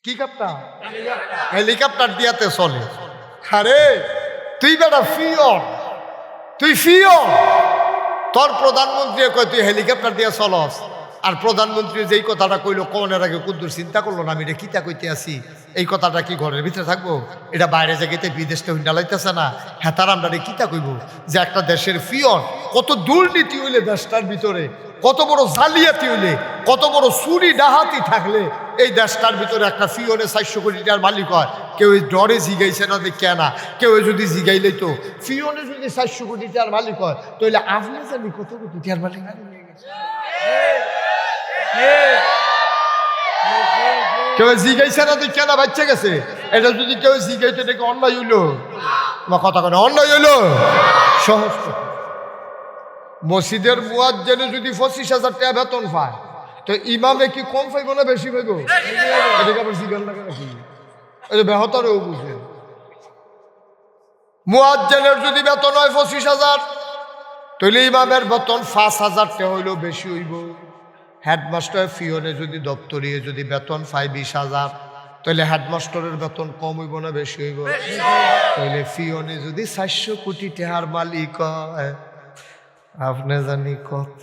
কি কাপটা হেলিকপ্টার দিয়াতে চলে। আরে তুই বেটা ফিওর, তুই ফিওর। তোর প্রধানমন্ত্রী কয় তুই হেলিকপ্টার দিয়ে চলস, আর প্রধানমন্ত্রী যেই কথাটা কইলো কোনের আগে কুদ্দুর চিন্তা করলো না আমি এটা কিতা কইতে আসি, এই কথাটা কি ঘরের ভিতরে থাকবো, এটা বাইরে জায়গাতে বিদেশে হুন্ডা লাইতেছে না। হ্যাঁ তার আমরা কিতা কইব যে একটা দেশের ফিওর কত দুর্নীতি হইলে দেশটার ভিতরে, কত বড় জালিয়াতি হইলে, কত বড় চুরি ডাহাতি থাকলে এই দেশটার ভিতরে একটা ফিওরে 400 কোটি টাকার মালিক হয়। কেউ ডরে জিগাইছে না দেখে না, কেউ যদি জিগাইলে তো ফিওনে যদি 400 কোটি টাকার মালিক হয় তাহলে আপনি জানি কত কোটি টাকার মালিক। কেউ জিগাইছে না দেখে না বাচ্চা গেছে, এটা যদি কেউ জিগাইতে দেখে অন্যায় হইলো, আমার কথা কেন অন্যায় হইলো? সহজ মসজিদের মুয়াজ্জিনে যদি 25,000 টাকা বেতন পায় তো ইমামে কি কম পাইব না বেশি পাইব? এটাকে আবার জিজ্ঞাসা লাগে নাকি? এই যে বেহতরেও বুঝে মুয়াজ্জিনের যদি বেতন হয় 25,000 তাহলে ইমামের বেতন 5,000 টাকা হইলেও বেশি হইব। হেডমাস্টার ফিওনে যদি দপ্তরিয়ে যদি বেতন পায় 20,000 তাহলে হেডমাস্টারের বেতন কম হইব না বেশি হইব? তাহলে ফিওনে যদি 400 কোটি টাকার মালিক হয় আপনি জানি কত।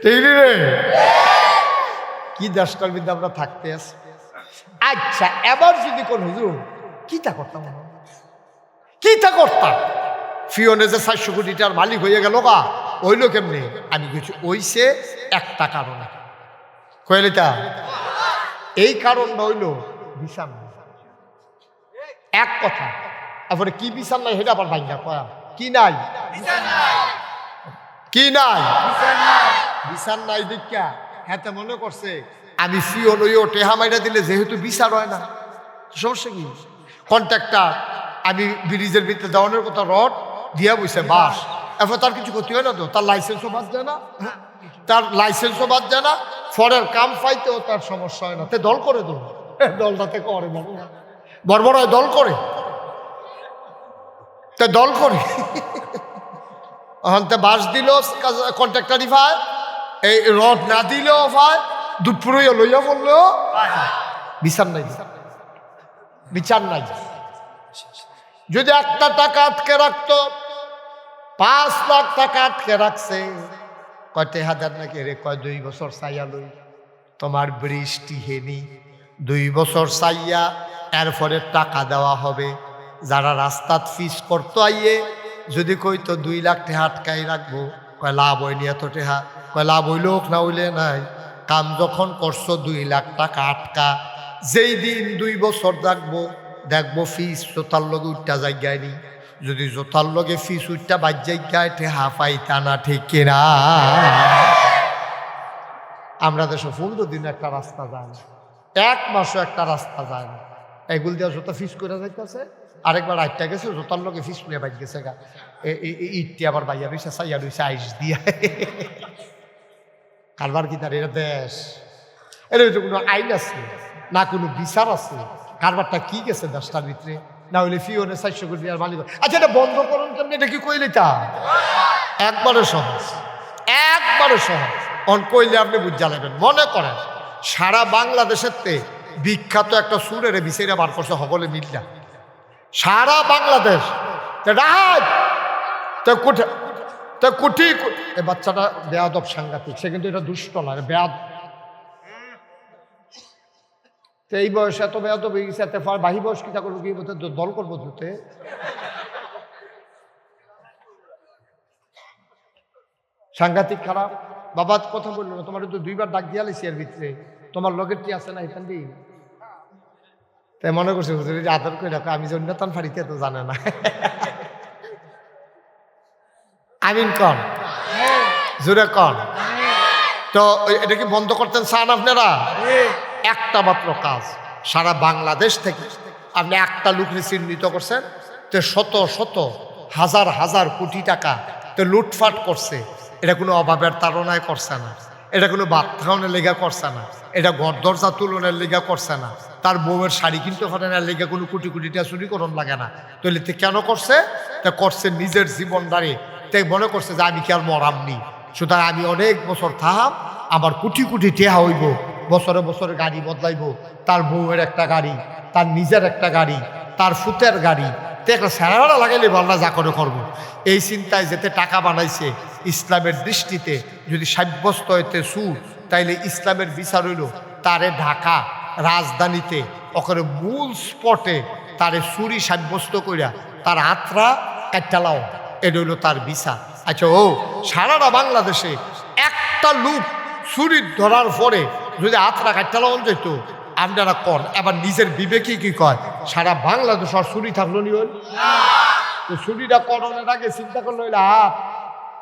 ঠিক রে? কি দেশটার মধ্যে আমরা থাকতে আছি। আচ্ছা এবার যদি কোন হুজুর কিতা করতাম, কিতা করতাম, ফিওনে যে 400 কোটি টাকার মালিক হয়ে গেল গা, হইল কেমনি? আমি কিছু ওইছে একটা কারণে কইলিতা, এই কারণটা হইল বিছান এক কথা। তারপরে কি বিছান নাই সেটা আবার ভাঙ্গা কয়া কি নাই, কি নাই, বিছান নাই দেখা হ্যাঁ মনে করছে আমি ফিওন ওই টেহা মাইরা দিলে যেহেতু বিচার হয় না, সমস্যা কি? কন্ট্রাক্টর আমি ব্রিজের ভিতরে দেওয়ানোর কথা রড দিয়া বইছে বাস, এরপর তার কিছু ক্ষতি হয় না তো, তার লাইসেন্সও বাদ যায় না, তার লাইসেন্সও বাদ যায় না, ফরের কাম পাইতেও তার সমস্যা হয় না। তে দল করে দল, দলটাতে করে বড় বড় দল করে, তে দল করে তে বাস দিল কন্ট্রাক্টারই ভাই, এই রড না দিলেও ভাই, দুপুরে লইয়া বললেও বিচার নাই, বিচার নাই। যদি একটা টাকা আটকে রাখতো, 5 লাখ টাকা আটকে রাখছে, কয়টা হাজার নাকি রে, কয় 2 বছর চাইয়া লই তোমার বৃষ্টি হেনি, 2 বছর চাইয়া এরপরে টাকা দেওয়া হবে। যারা রাস্তাত ফিস করতো আইয়ে যদি কইতো 2 লাখ টাকা আটকাই রাখবো, কয় লাভ হয়নি এত টাকা, কয় লাভ হইল না হইলে নাই, কাম যখন করছো 2 লাখ টাকা আটকা, যেই দিন 2 বছর রাখবো দেখবো ফিস জোতার লগে উঠটা জায়গায় নি, যদি জোতার লগে ফিস উঠটা বাদ জায়গায় টেহা পাইতা না, ঠিক কিনা? আমরা দেশে 15 দিন একটা রাস্তা যায় না, 1 মাসও একটা রাস্তা যায় না, এগুল দিয়া জোতা ফিস করে যাইতেছে, আরেকবার আটটা গেছে জোতার লগে ফিস নিয়ে বাজ গেছে গা, ইটটি আবার বাইয়া রয়েছে চাইয়া রয়েছে আইস দিয়া। কারবার কি তার এটা দেশ? এর ভিতরে কোনো আইন আছে না, কোনো বিচার আছে? কারবারটা কি গেছে দেশটার ভিতরে? না হইলে ফিওনে 400 কোটি আর মালিক। আচ্ছা এটা বন্ধ করুন কেমনি, এটা কি কইলে তা একবারে সহজ, একবারে সহজ। অন কইলে আপনি বুঝা লাগবেন। মনে করেন সারা বাংলাদেশের বিখ্যাত একটা সুরের বিচারে বার করছে সকলে মিল্লা, সারা বাংলাদেশ কোটি এ বাচ্চাটা বেয়াদব সাংঘাতিক, সে কিন্তু এটা দুষ্ট না, বেয়াদ। এই বয়সে এত বেয়াদব হয়ে গেছে, এত বাহি বয়স কিটা করবো, কি বলতে দল করবো ধুতে। সাংঘাতিক খারাপ। বাবা কথা বললো না, তোমার তো 2 বার ডাক দিয়া লাইছি এর ভিতরে, তোমার লগের কি আছে না এখান দিয়ে, তাই মনে করছে আদর করে রাখো, আমি যে অন্যতম ফাড়িতে তো জানে না। আমিন কন, জোরে কন। তো এটা কি বন্ধ করতেন চান আপনারা? একটা মাত্র কাজ, সারা বাংলাদেশ থেকে আপনি একটা লোককে চিহ্নিত করছেন, তো শত শত হাজার হাজার কোটি টাকা তো লুটফাট করছে। এটা কোনো অভাবের তাড়নায় করছে না, এটা কোনো ভাত খাওয়ানোর লেগা করছে না, এটা ঘর দরজা তুলনের লেগা করছে না, তার বউয়ের শাড়ি কিনতে পারে না লেগে কোনো কোটি কোটি টাকা চুরি করন লাগে না। তাহলে কেন করছে? তা করছে নিজের জীবন দাঁড়িয়ে, তাই মনে করছে যে আমি কি আর মরামনি, সুতরাং আমি অনেক বছর থাম, আমার কোটি কোটি টেহা হইব, বছরে বছরে গাড়ি বদলাইব, তার বউয়ের একটা গাড়ি, তার নিজের একটা গাড়ি, তার ফুতের গাড়ি, তো একটা স্যারাভাড়া লাগাইলে বলনা যা করে করবো। এই চিন্তায় যেতে টাকা বানাইছে, ইসলামের দৃষ্টিতে যদি সাব্যস্ত হইতে সুর, তাইলে ইসলামের বিচার হইল তারে ঢাকা রাজধানীতে ওখানে মূল স্পটে তারে চুরি সাব্যস্ত করিয়া তার আত্রা কাটালাও, এটা হইল তার বিচার। আচ্ছা, ও সারাটা বাংলাদেশে একটা লোক চুরি ধরার পরে যদি আত্রা কাটালাও যেত, আপনারা কন এবার নিজের বিবেকই কি কয়, সারা বাংলাদেশ আর চুরি থাকলো নি হল? তো চুরিটা করণের আগে চিন্তা করলো হইলে হাত,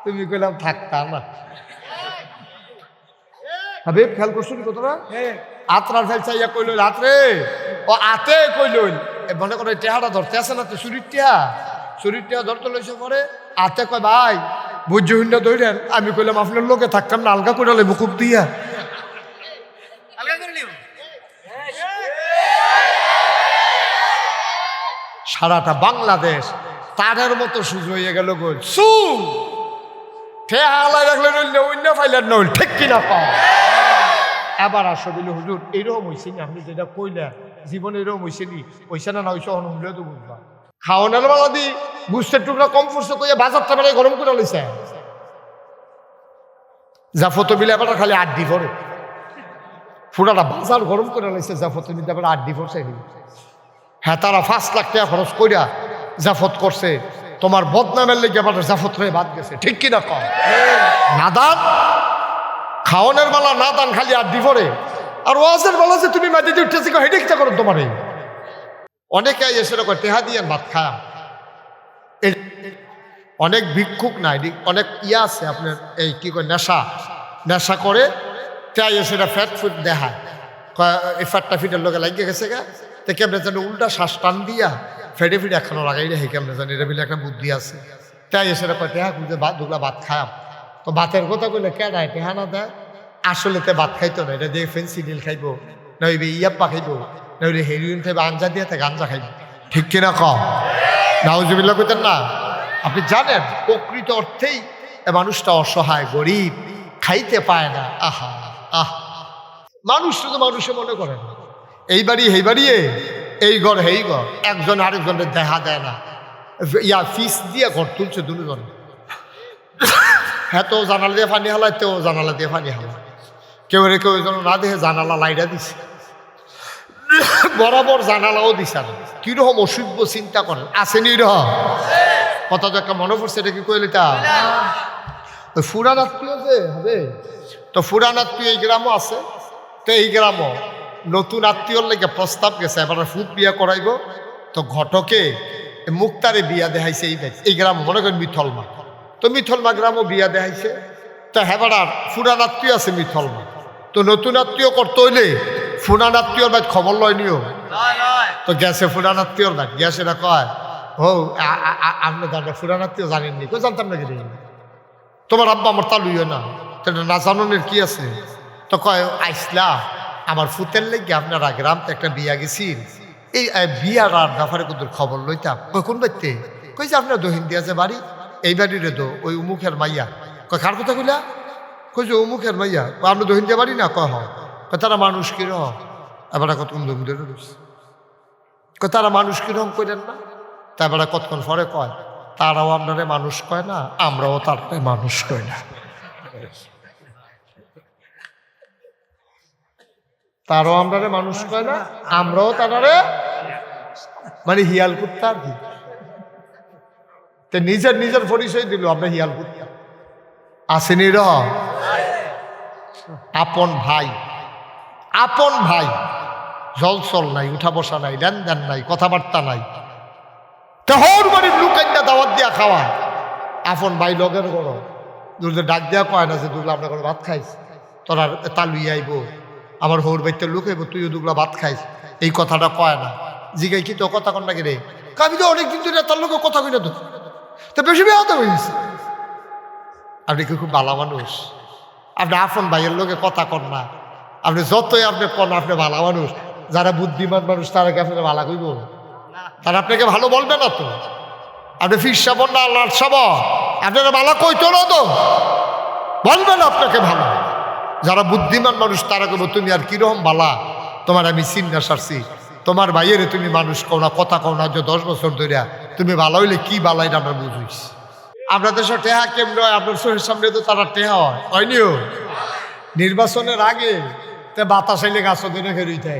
তুমি কইলাম থাকতাম না। খেয়াল করছো কতটা আত্রার ফেল চাইয়া কইল রাত্রে ও আতে কইল, মনে করে টেহাটা ধরতে আসে না, তো চুরির টেহা ধরতে লইছে পরে আতে কয় ভাই বুঝ হিন্দা ধরেন। আমি কইলাম আপনার লোকে থাকতাম না, আলগা করে লেবু খুব দিয়া। সারাটা বাংলাদেশ তারের মতো সুযোগ হয়ে গেল গো, চুল ঠেহালাই রাখলেন অন্য ফাইলেন নইল, ঠিক কিনা পা। এবার আসো বলে হুজুর এইরকম হয়েছে নি, আপনি যেটা কইলেন জীবনে এরকম হয়েছে নি, হয়েছে না হয়েছে হলে তো বুঝবা। খাওয়ানোর বেলা দি গুস্তের টুকরা কম ফুটছে কইয়া বাজারটা বেলায় গরম করে লইছে, জাফত বিলে এবার খালি আড্ডি পরে পুরাটা বাজার গরম করে লইছে, জাফত মিলে এবার আড্ডি পড়ছে। হ্যাঁ, তারা 5 লাখ টাকা খরচ কইরা জাফত করছে, তোমার বদনামের লেগে আবার জাফত হয়ে বাদ গেছে, ঠিক কিনা কম? নাদান খাওয়ানোর বেলা নাদান খালি আড্ডি পরে, আর ওয়াজের বেলা যে তুমি মাটিতে উঠতেছি হেডেকটা করো তোমার। অনেকে এসে টেহা দিয়ে ভাত খায়, অনেক ভিক্ষুক নাই, অনেক ইয়া আছে আপনার এই কি কয় নেশা করে, তাই সেটা ফ্যাট ফুট দেখায়, এই ফ্যাটটা ফিটের লোকে লাগিয়ে গেছে গা, তো কেমনে জানি উল্টা শ্বাস টান দিয়া ফেটে ফিটে এখনো লাগাই রে, কেমনে জানি এটা বিলে একটা বুদ্ধি আছে। তাই সেটা কয় টেহা খুঁজে দুগুলা ভাত খায়াম, তো ভাতের কথা বললে কে দেয় টেহা না দেয়, আসলে তে ভাত খাইতো না, এটা দিয়ে ফেন্সিডিল খাইবো, নইবে ইয়াপ্পা খাইবো, নইলে হেরোইন খাইবো, আঞ্জা দিয়ে গাঞ্জা খাইবো, ঠিক কিনা কম? নাউজুবিল্লাহ কইতেন না? আপনি জানেন প্রকৃত অর্থেই এ মানুষটা অসহায়, গরিব, খাইতে পায় না। আহা আহ, মানুষ শুধু মানুষে মনে করেন এই বাড়ি সেই বাড়িয়ে, এই ঘর সেই ঘর, একজন আরেকজনের দেখা দেয় না, ইয়া ফিস দিয়ে ঘর তুলছে দুজন, হ্যাঁ তো জানালা দিয়ে পানি হালায়, তেও জানালা দিয়ে পানি হালায়, কেউ রে কেউ যেন না দেখে জানালা লাইটা দিছে, বরাবর জানালাও দিছে না। কিরকম অসভ্য চিন্তা করেন, আসেনি রকম কথা তো একটা মনে পড়ছে, এটা কি কইলি তা ওই ফুরান আত্মীয় যে হবে, তো ফুরান আত্মীয় এই গ্রামও আছে, তো এই গ্রামও নতুন আত্মীয়র লেগে প্রস্তাব গেছে, এবার ফুট বিয়া করাইব, তো ঘটকে মুক্তারে বিয়া দেখাইছে এই গ্রাম, মনে করেন মিথলমা, তো মিথলমা গ্রামও বিয়া দেখাইছে, তো হেবার ফুরান আত্মীয় আছে মিথলমা, তো নতুন আত্মীয় করতে হইলে ফুরান আত্মীয়র বাদ খবর লয় নিও, তো গেছে ফুরান আত্মীয়র বাদ, গেছে না কয় হো আপনি জানবেন ফুরান আত্মীয় জানেননি, কেউ জানতাম না কি তোমার আব্বা আমার তা লইও না, না জানানোর কি আছে, তো কয় আইসলা আমার ফুতের লেগে আপনারা গ্রামতে একটা বিয়া গেছি, এই বিয়ার আর ব্যাপারে কত খবর লইতাম, কই কোন বাড়িতে, কইছে আপনার দহিন দিয়েছে বাড়ি, এই বাড়ির তো ওই উমুখের মাইয়া, কয় কার কথা কইলা, কইছে উমুখের মাইয়া, আপনি দহিন দিয়ে বাড়ি না, কয় হয়, তারা মানুষ কিরকম, এবার কতক্ষণ দম ধরে রয়েছে, তারা মানুষ কিরকম করেন না, তারপরে কতক্ষণ পরে কয় তারাও আপনারে মানুষ কয় না, আমরাও তার মানুষ কয় না, তারাও আপনারে মানুষ কয় না, আমরাও তারারে মানে হিয়াল কুত্তা আর কি, নিজের নিজের পরিচয় দিল আমরা হিয়াল কুত্তা। আসেনি র আপন ভাই জলচল নাই, উঠা বসা নাই, লেনদেন নাই, কথাবার্তা নাই, তোর বাড়ির লুকাইটা দাওয়াত দিয়া খাওয়া, আপন ভাই লগের করো, দুর্গে ডাক দেওয়া কয় না যে দুর্গা আপনার ঘরে ভাত খাইস, তোরা তালুই আইব, আমার হৌর বাড়িতে লুকাইব, তুইও দুর্গা ভাত খাইস, এই কথাটা কয় না। জিগাই কি তো কথা কন নাকি রে, আমি তো অনেকদিন ধরে তার লোক কথা কই না, তো বেশি বেহাতে হয়েছে। আপনি কি খুব ভালো মানুষ, আপনি আপন ভাইয়ের লোকে কথা কন না, আপনি যতই আপনি কন আপনি ভালো মানুষ, যারা বুদ্ধিমান মানুষ তারা কি আপনাকে ভালো কইব, তারা আপনাকে ভালো বলবে না, তো আপনি ফির সাবন না আল্লাহ সাব আপনারা ভালো কইতো না, তো বলবেন আপনাকে ভালো, যারা বুদ্ধিমান মানুষ তারা কব তুমি আর কিরকম বালা, তোমার আমি চিন্না সারছি, তোমার ভাইয়েরে তুমি মানুষ কও না, কথা কও না, যে 10 বছর ধরিয়া তুমি ভালো হইলে কি বালা এটা আমরা বুঝিস। আমরা দেশে টেহা কেমন হয়, আপনার চোখের সামনে তো তারা টেহা হয়, হয়নিও? নির্বাচনের আগে তে বাতাস আইলে গাছ ধরে ফেরইতে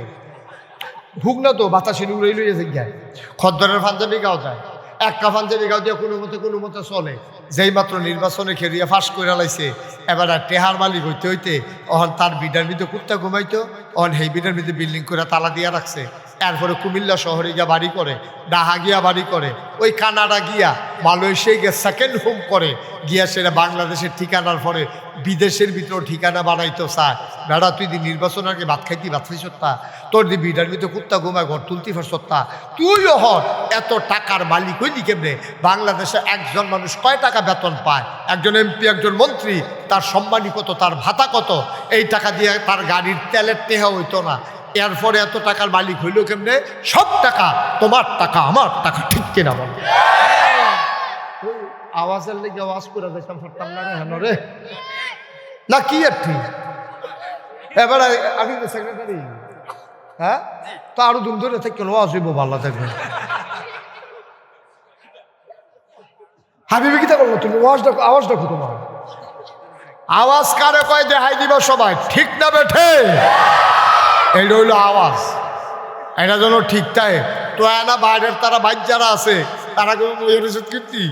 হুক না তো বাতাসে উড়াই লইয়া যায়, খদ্দরের পাঞ্জাবি গাও যায়, একটা পাঞ্জাবি গাও দিয়ে কোনো মতে চলে। যেই মাত্র নির্বাচনে খেরিয়া ফাঁস করে লাইছে, এবার আর টেহার মালিক হইতে হইতে অহন তার বিডার মধ্যে কুত্তা ঘুমাইতো, অহন সেই বিডার মধ্যে বিল্ডিং করে তালা দিয়া রাখছে। এরপরে কুমিল্লা শহরে গিয়া বাড়ি করে, ডাহা গিয়া বাড়ি করে, ওই কানাডা গিয়া মালয়েশিয়ায় গিয়ে সেকেন্ড হোম করে, গিয়া সেটা বাংলাদেশের ঠিকানার পরে বিদেশের ভিতরে ঠিকানা বানাইতো চায়। বেড়া তুই দি নির্বাচন আগে ভাত খাইতি, ভাত খাই সত্তা, তোর দি বিডার ভিতরে কুত্তা ঘুমায় ঘর তুলতি ফের সত্তা, তুইও হন এত টাকার মালিক হইলি কেমনে? বাংলাদেশে একজন মানুষ কয় টাকা বেতন পায়? একজন এমপি, একজন মন্ত্রী, তার সম্মানী কত, তার ভাতা কত? এই টাকা দিয়ে তার গাড়ির তেলের টেহা হইতো না। এরপরে এত টাকার মালিক হইল কেমনে? সব টাকা তোমার টাকা, আমার টাকা, ঠিক কিনা বল? আওয়াজের লেগে আওয়াজ করে দেখতাম ফাটতাম না হেন রে, না কি আর ঠিক? এবার আমি সেক্রেটারি, হ্যাঁ তো আরো দুম ধরে থাকলে আওয়াজ হইব, ভালো থাকবে। হাবিবি কিতা করলো তুমি? আওয়াজ দেখো তোমার আওয়াজ কারে কয় দেখাই দিব সবাই, ঠিক না বেঠে? এইটা হইলো আওয়াজ, এটা যেন ঠিক থাকে তো। না বাইরের তারা বাইক যারা আছে তারা কীর্তি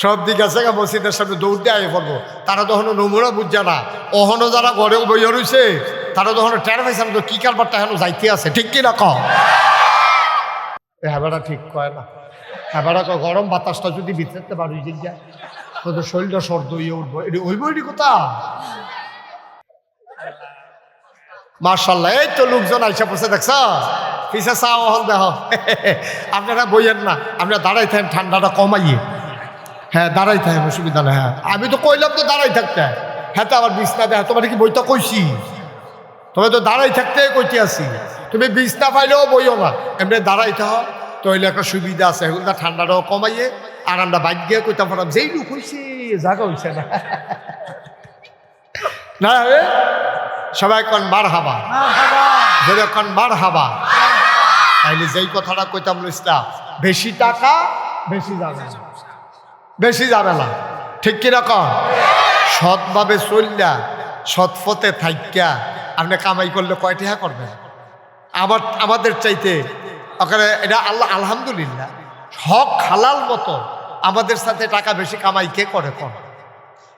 সব দিক আছে, মসজিদের সামনে দৌড় দিয়ে আগে পড়বো। তারা তখন নমুনা বুঝছে না, ওহনো যারা ঘরে বইয়া রয়েছে তারা তখন টের পাইছে তো কি কারবারটা এখন যাইতে আছে, ঠিক কিনা কম? হ্যাঁ ঠিক কয় না, হ্যাঁ গরম বাতাসটা যদি ভিতরতে পারি যায় তো শরীরটা সর্দ হয়ে উঠবো, এটি ওই বইটি কোথা? মার্শাল্লাহ, এই তো লোকজন আইসা পড়ছে, দেখছ পিছা চা হল দেহ। আপনারা বইয়েন না, আপনারা দাঁড়াই থাকেন, ঠান্ডাটা কমাইয়ে। হ্যাঁ দাঁড়াই থাকেন, অসুবিধা নেই। হ্যাঁ আমি তো কইলাম তো দাঁড়াই থাকতে, হ্যাঁ তো আবার বিছনা দেয়, তোমার কি বইটা কইছি? তবে তো দাঁড়াই থাকতে কইতে আসি, তুমি বিছনা পাইলেও বইও না, এমনি দাঁড়াইতে হয় তো হইলে একটা সুবিধা আছে। এগুলো ঠান্ডাটাও কমাইয়ে, আর আমরা বাইক গিয়ে কইতাম পারলাম যেই লুক হয়েছি জায়গা হয়েছে না। না সবাই কন মার হাবা, ধরে কন মার হাবা। তাইলে যেই কথাটা কইতাম ইসলাম, বেশি টাকা বেশি যাবে না, বেশি যাবে না, ঠিক কিনা কন? সৎভাবে চললা, সৎপথে থাইকা আপনি কামাই করলে কয় টাকা করবেন? আবার আমাদের চাইতে ওখানে এটা আল্লাহ আলহামদুলিল্লাহ হক হালাল মতো আমাদের সাথে টাকা বেশি কামাই কে করে? কর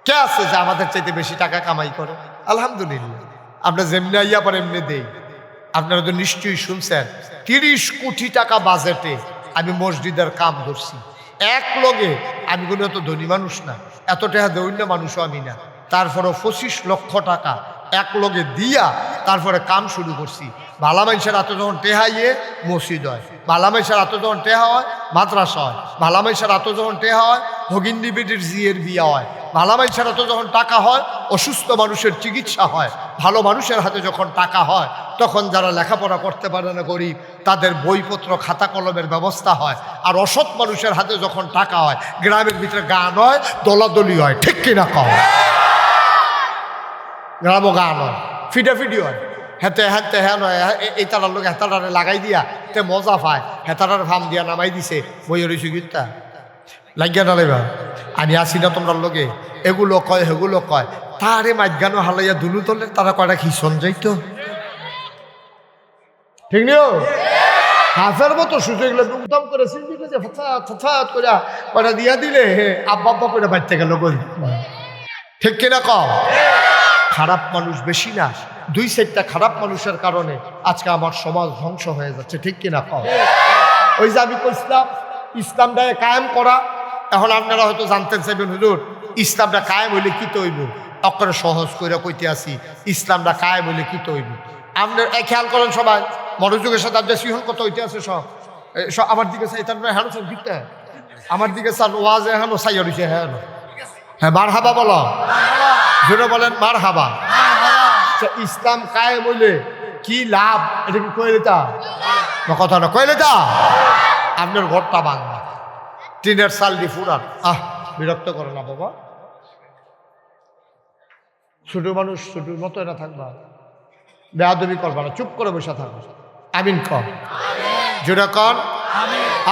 কে আছে যে আমাদের চাইতে বেশি টাকা কামাই করে? আলহামদুলিল্লাহ আমরা যেমনি আইয়া পর এমনি দেই। আপনারা তো নিশ্চয়ই শুনছেন 30 কোটি টাকা বাজেটে আমি মসজিদের কাম করছি এক লগে। আমি কোনো এত ধনী মানুষ না, এত টাকা দৈন্য মানুষও আমি না, তারপরে 25 লক্ষ টাকা এক লগে দিয়া তারপরে কাম শুরু করছি। ভালা মানুষের হাতে যখন টেহা ইয়ে মসজিদ হয়, ভালা মানুষের হাতে যখন টেহা হয় মাদ্রাসা হয়, ভালা মানুষের হাতে যখন টেহা হয় ভগিন্দি বেটির জিয়ের বিয়া হয়, ভালা মানুষের হাতে যখন টাকা হয় অসুস্থ মানুষের চিকিৎসা হয়, ভালো মানুষের হাতে যখন টাকা হয় তখন যারা লেখাপড়া করতে পারে না গরিব তাদের বইপত্র খাতা কলমের ব্যবস্থা হয়। আর অসৎ মানুষের হাতে যখন টাকা হয় গ্রামের ভিতরে গান হয়, দলাদলি হয়, ঠিক কিনা কম? গ্রামও গান হয়, ফিডাফিডি হয়, হেতে হেতে হ্যাঁ নয় এই তারার লোক হেতাটারে লাগাই দিয়া তে মজা পায়, হেতাটার ফার্ম দিয়া নামাই দিছে বইয়ের ওই সুগীতটা লাগিয়া নালাইবা। আমি আসি না তোমরা লোকে এগুলো কয় হেগুলো কয়, তারে মাইগানো হালাইয়া দুলু তোলে তারা কয়টা খিসন যাইতো, ঠিক নিও? হাজার মতো সুযোগ উত্তম করে সিন্দি করে ফথাৎ করে কয়টা দিয়া দিলে হে আব্বা আব্বা করে বাড়তে গেল গরিব, ঠিক কিনা কম? খারাপ মানুষ বেশি না, 2-4টা খারাপ মানুষের কারণে আজকে আমার সমাজ ধ্বংস হয়ে যাচ্ছে, ঠিক কিনা কম? ওই যে আমি কইছিলাম ইসলামটা কায়েম করা, এখন আপনারা হয়তো জানতেন চাইবেন হুজুর ইসলামটা কায়েম হইলে কি তৈব? অক্ষরে সহজ করে কইতে আসি ইসলামটা কায়েম হইলে কি তৈব। আপনার খেয়াল করেন সবাই মনোযোগের সাথে আপনার সিহন কত হইতে আছে সব আমার দিকে চাই, তার হ্যাঁ সব দিকটা আমার দিকে চান ওয়াজে হ্যাঁ সাইয়া রয়েছে, হ্যাঁ হ্যাঁ মার হাবা বলো, জোরে বলেন মার হাবা। ইসলাম কায়েম হইলে কি লাভ এটা কি কইলে তা কথা না, কইলে তা আপনার ঘরটা বাংলা টিনের চাল দি ফুরান, বিরক্ত করে না বাবা। ছোট মানুষ ছোটোর মতো এটা থাকবা, বেয়াদবি করবা না, চুপ করে বসে থাকবা। আমিন কর, জোরে কর,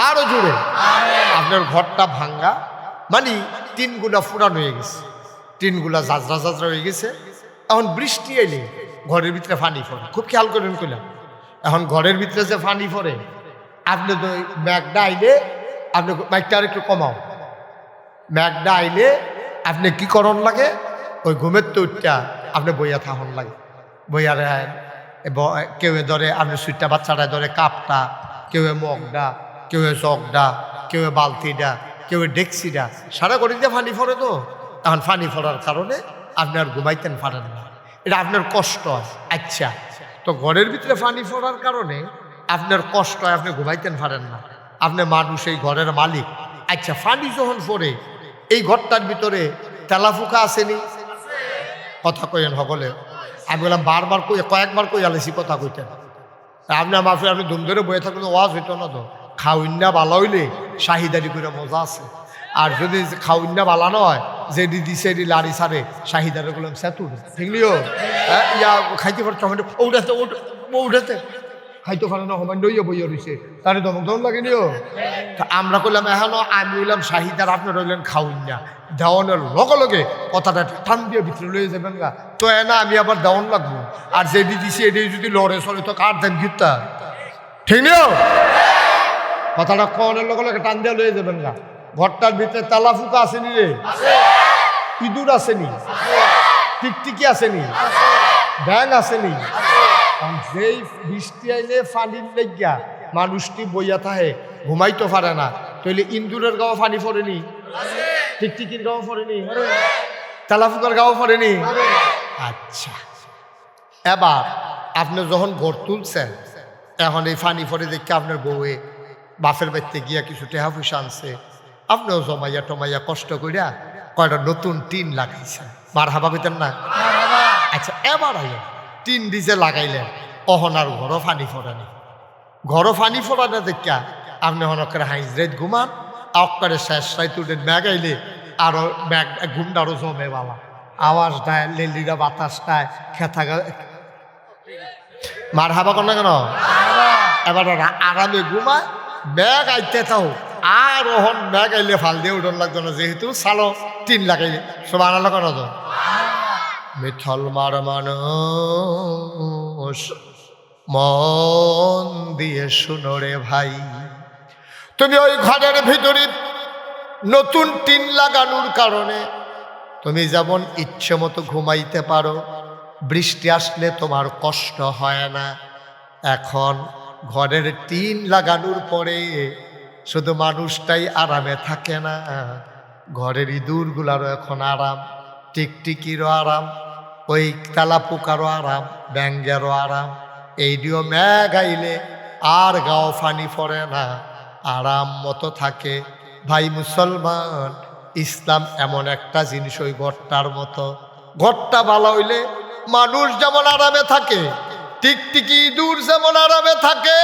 আরো জোরে। আপনার ঘরটা ভাঙ্গা মানে টিনগুলা ফুরানো হয়ে গেছে, টিনগুলা জাজরা জাজরা হয়ে গেছে। এখন বৃষ্টি এলে ঘরের ভিতরে পানি পড়ে, খুব খেয়াল করেন কইলাম। এখন ঘরের ভিতরে যে পানি পড়ে, আপনি তো ম্যাগডা আইলে আপনি বাইকটা আর একটু কমাও। ম্যাগডা আইলে আপনি কি করণ লাগে, ওই ঘুমের তো উঠটা আপনি বইয়া থাকুন লাগে, বইয়া রেন। কেউ ধরে আপনি সুইটটা বাচ্চাটা ধরে কাপটা, কেউ মগডা, কেউ চকডা, কেউ বালতিটা, কেউ ডেক্সিটা, সারা করে দিয়ে পানি পড়ে। তো এখন পানি পড়ার কারণে আপনি আর ঘুমাইতেন পারেন না, এটা আপনার কষ্ট হয়। আচ্ছা, তো ঘরের ভিতরে পানি পড়ার কারণে আপনার কষ্ট হয়, আপনি ঘুমাইতেন পারেন না, আপনি মানুষ, এই ঘরের মালিক। আচ্ছা, পানি যখন পড়ে এই ঘরটার ভিতরে তেলাফুকা আসেনি? কথা কইেন সকলে। আমি বললাম বারবার কই, কয়েকবার কই আলেছি কথা কইতেন। আপনার মাফি আপনি ধুম ধরে বয়ে থাকলে ওয়াজ হইতো না। তো খাউন্না বালা হইলে শাহিদারি করে মজা আছে, আর যদি খাউন্না বালা নয়, যেডি দিছে এডি লাড়ি সারে শাহিদারে বললাম সেতুর ঠিকলিও ইয়া খাইতে পারতো, ওটাতে ওটাতে খাইতে পারে না, হমান দইয়া বইয়া রয়েছে, তারে দমক দম লাগেনিও। আমরা করলাম এখনো, আমি হইলাম শাহিদার, আপনি রইলেন খাউন্না। দেওয়ানের লগে লগে কথাটা টান দিয়ে ভিতরে লয়ে যাবেন গা, তো না আমি আবার দেওয়ান লাগবো, আর যেডি দিছি এডি যদি লড়ে চলে তো কার দেন গীতটা, ঠিক নিও। কথাটা কনের লগে লগে টান দিয়ে লয়ে যাবেন গা। ঘরটার ভিতরে তালাফুকা আসেনি রে, ইঁদুর আসেনি, টিকটিকি আসেনি, ব্যাং আসেনি। যেই বৃষ্টি আইলে পানির লেগিয়া মানুষটি বইয়া থাকে, ঘুমাইতে পারে না, তাইলে ইন্দুরের গাও পানি পড়েনি, টিকটিকির গাও পড়েনি, তালাফুকার গাও পড়েনি। আচ্ছা, এবার আপনি যখন ঘর তুলছেন, এখন এই পানি পড়ে দেখে আপনার বউয়ে বাপের বাড়িতে গিয়া কিছু টেহা পয়সা আনছে, আপনিও জমাইয়া টমাইয়া কষ্ট করিয়া কয়টা নতুন টিন লাগাইছেন, মার হাবা কইতেন না? আচ্ছা, এবার আইয়া টিন ডিজে লাগাইলেন, অহনার ঘরও পানি ফোড়ানি, ঘরও পানি ফোড়ানো দেখা আপনি হনকের হাইজরাইত ঘুমান, অক্কারে শেষ রাইত উঠে ম্যাগ আইলে আরো ম্যাগ ঘুমটা আরো জমে বালা, আওয়াজ দেয়, লেলিরা বাতাস দেয়, খেথা মার হাবা কর না কেন? এবার আরামে ঘুমায়, ব্যাগ আইতে থাও, আর ওহন ব্যাগ আইলে ফাল দিয়ে উঠন লাগতো না, যেহেতু সালো টিন লাগাইলে সব আনালো কেন? তো মিথল মার মানুষ মন দিয়ে শুনো রে ভাই, তুমি ওই ঘরের ভিতরে নতুন টিন লাগানোর কারণে তুমি যেমন ইচ্ছে মতো ঘুমাইতে পারো, বৃষ্টি আসলে তোমার কষ্ট হয় না। এখন ঘরের টিন লাগানোর পরে শুধু মানুষটাই আরামে থাকে না, ঘরের ইঁদুরগুলারও এখন আরাম, টিকটিকিরও আরাম, ওই তেলাপোকারও আরাম, ব্যাঙ্গেরও আরাম। এইটিও ম্যাগ আইলে আর গাও ফানি পড়ে না, আরাম মতো থাকে। ভাই মুসলমান, ইসলাম এমন একটা জিনিস, ওই ঘরটার মতো। ঘরটা ভালো হইলে মানুষ যেমন আরামে থাকে, টিকটিকি ইঁদুর যেমন আরামে থাকে,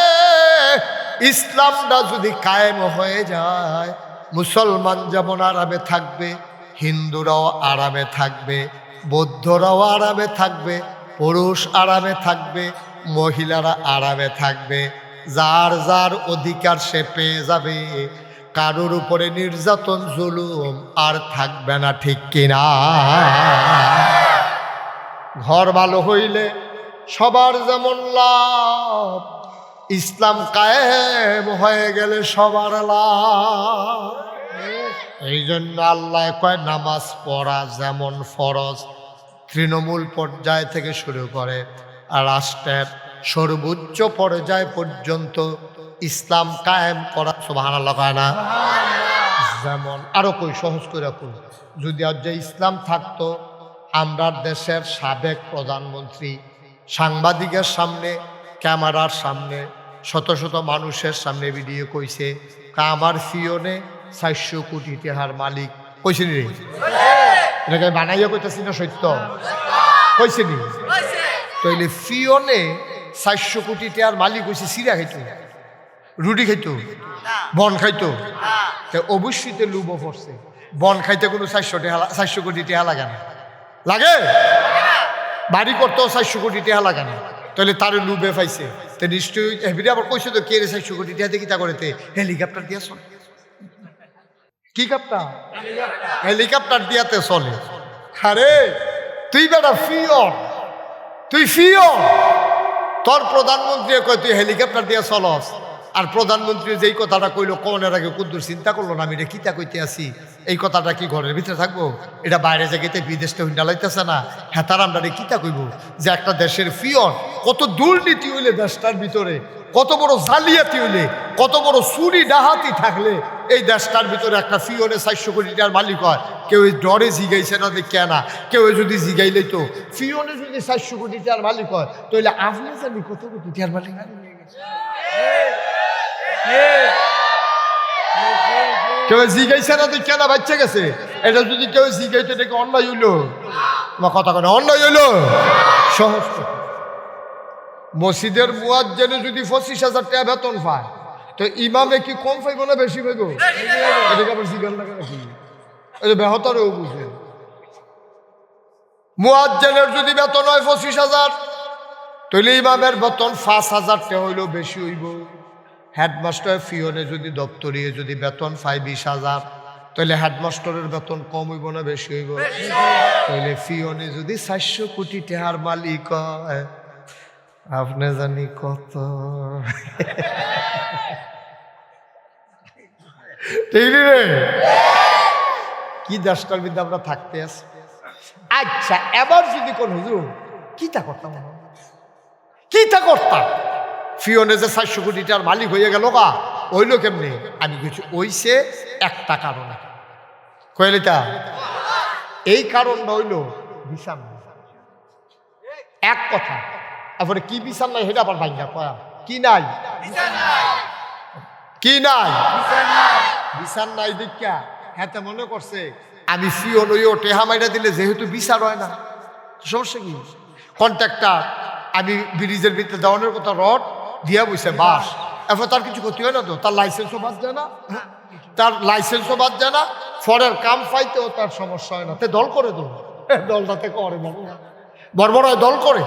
ইসলামটা যদি কায়েম হয়ে যায়, মুসলমান যেমন আরামে থাকবে, হিন্দুরাও আরামে থাকবে, বৌদ্ধরাও আরামে থাকবে, পুরুষ আরামে থাকবে, মহিলারা আরামে থাকবে, যার যার অধিকার সে পেয়ে যাবে, কারোর উপরে নির্যাতন জুলুম আর থাকবে না, ঠিক কিনা? ঘর ভালো হইলে সবার যেমন লাভ, ইসলাম কায়েম হয়ে গেলে সবার লাভ। এই জন্য আল্লাহ কয়, নামাজ পড়া যেমন ফরজ, তৃণমূল পর্যায় থেকে শুরু করে আর রাষ্ট্রের সর্বোচ্চ পর্যায় পর্যন্ত ইসলাম কায়েম করা, সুবহানাল্লাহ কয় না? যেমন আরো কই সহজ করে কই, যদি আজ যে ইসলাম থাকতো, আমরা দেশের সাবেক প্রধানমন্ত্রী সাংবাদিকের সামনে, ক্যামেরার সামনে, শত শত মানুষের সামনে ভিডিও কইছে, আমার ফিওনে 400 কোটি টাকার মালিক, কইছে নি? এটাকে বানাইয়া কইতেছি না, সত্য কইছে নি? তাইলে ফিওনে 400 কোটি টাকার মালিক হইছে, সিরা খাইতো, রুটি খাইতো, বন খাইতো, অবশ্যই তো লুবো পড়ছে। বন খাইতে কোনো 400 কোটি টাকা লাগে না, লাগে? বাড়ি করতেও 400 কোটি টাকা লাগে না, তাহলে তার লুবে পাইছে। তো নিশ্চয়ই এবারে আবার কইছে তো কে রে 400 কোটি টাকা দিয়ে কিতা করেতে হেলিকপ্টার দিয়ে চলে। কি কাপ্তার? হেলিকপ্টার দিয়াতে চলে। আরে তুই বেটা ফিওর, তুই ফিওর। তোর প্রধানমন্ত্রী কয় তুই হেলিকপ্টার দিয়ে চলস, আর প্রধানমন্ত্রী যেই কথাটা কইলো কোনের আগে কুদ্দুর চিন্তা করলো না আমি এটা কিতা কইতে আসি, এই কথাটা কি ঘরের ভিতরে থাকবো? এটা বাইরে জায়গাতে বিদেশটা হুন্ডা লাইতেছে না। হ্যাঁ তার আমরা কিতা কইব যে একটা দেশের ফিওর কত দুর্নীতি হইলে দেশটার ভিতরে, কত বড় জালিয়াতি হইলে, কত বড় চুরি ডাহাতি থাকলে এই দেশটার ভিতরে একটা ফিওরে 400 কোটি টাকার মালিক হয়। কেউ ডরে জিগাইছে না দেখে না, কেউ যদি জিগাইলেই তো ফিওনে যদি 400 কোটি টাকার মালিক হয় তাহলে আপনি জানি কত কোটি টাকার মালিক। কেউ জিগাইছে না দেখে না বাচ্চা গেছে। এটা যদি কেউ জিগাইতে দেখে অন্যায় হইলো, তোমার কথা কেন অন্যায় হইলো? সহজ মসজিদের মুয়াজ্জিনে যদি 25,000 টাকা বেতন পায় তো ইমামে কি কম পাইব না বেশি পাইব? এটাকে আবার জিজ্ঞাসা লাগে নাকি? এটা বেহতরেও বুঝে। মুয়াজ্জিনের যদি বেতন হয় 25,000 তাহলে ইমামের বেতন 5,000 টাকা হইলেও বেশি হইব। হেডমাস্টার ফিওনে যদি দপ্তরিয়ে যদি বেতন পায় 20,000 তাহলে হেডমাস্টারের বেতন কম হইব না বেশি হইব? তাহলে ফিওনে যদি 400 কোটি টাকার মালিক হয় আপনি জানি কত। ঠিক রে? কি দেশটার বিদ্যা আমরা থাকতে আছি। আচ্ছা এবার যদি কোন হুজুর কিতা করতাম, কিতা করতাম, ফিওনে যে 400 কোটি টাকার মালিক হয়ে গেল গা, হইল কেমনি? আমি কিছু ওইছে একটা কারণে কইলিতা, এই কারণটা হইল বিছান এক কথা। তারপরে কি বিছান নাই সেটা আবার ভাঙ্গা কয়া কি নাই, কি নাই, বিছান নাই দেখা হাতে মনে করছে আমি ফিওন ওইও টেহা মাইরা দিলে যেহেতু বিচার হয় না, সমস্যা কি? কন্ট্রাক্টর আমি ব্রিজের ভিতরে দেওয়ানোর কথা রড দিয়া বইছে বাস, এরপর তার কিছু ক্ষতি হয় না তো? তার লাইসেন্সও বাদ যায় না, তার লাইসেন্সও বাদ যায় না, ফরের কাম পাইতেও তার সমস্যা হয় না। তে দল করে তো, দলটাতে করে বড় দল করে,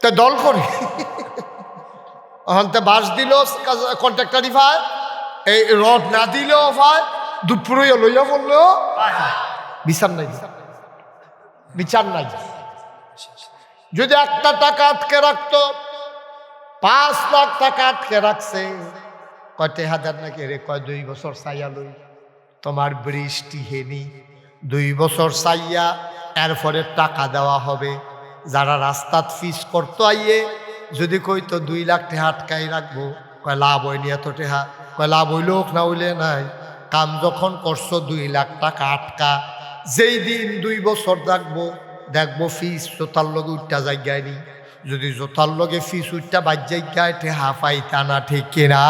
তে দল করে হন্তে বাস দিল কন্ট্রাক্টারই ভাই, এই রড না দিলেও ভাই দুপুরে লইয়া পড়লো বিচার নাই, বিচার নাই। যদি একটা টাকা আটকে রাখতো, 5 লাখ টাকা আটকে রাখছে, কয়টা হাজার নাকি রে, কয় 2 বছর চাইয়া লই, তোমার বৃষ্টি হেনি 2 বছর চাইয়া এরপরে টাকা দেওয়া হবে। যারা রাস্তাত ফিস করতো আইয়ে যদি কইতো 2 লাখ টাকা আটকাই রাখবো, কয় লাভ হয়নি এত টাকা, কয় লাভ হইল না হইলে নাই, কাম যখন করছো 2 লাখ টাকা আটকা, যেই দিন 2 বছর রাখবো দেখবো ফিস জোতার লগে উঠটা জায়গায় নি, যদি জোতার লগে ফিস উঠটা বাজ জায়গায় টেহা পাইতা না, ঠিক কিনা?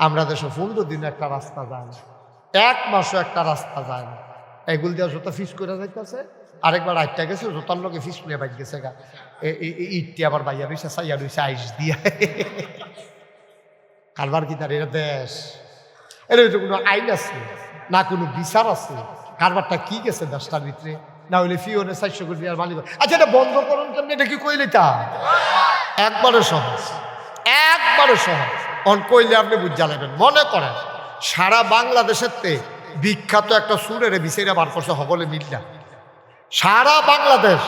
আমরা দেশে 15 দিন একটা রাস্তা যায় না, 1 মাসও একটা রাস্তা যায় না, এগুল দিয়া জোতা ফিস করে যাইতেছে। আরেকবার আটটা গেছে জোতার লগে ফিস নিয়ে বাজ গেছে গা, ইটটি আবার বাইয়া রয়েছে চাইয়া রয়েছে আইস দিয়া। কারবার কি তার? এটা দেশ, এর কোনো আইন আছে না, কোনো বিচার আছে? কারবারটা কি গেছে দেশটার ভিতরে? না হইলে ফিওনে 400 কোটি আর মালিক। আচ্ছা এটা বন্ধ করুন কেমনি, এটা কি কইলে তা একবারে সহজ, একবারে সহজ। অন কইলে আপনি বুঝা লাগবেন। মনে করেন সারা বাংলাদেশের বিখ্যাত একটা সুরের বিচারে বার করছে সকলে মিল্লা, সারা বাংলাদেশ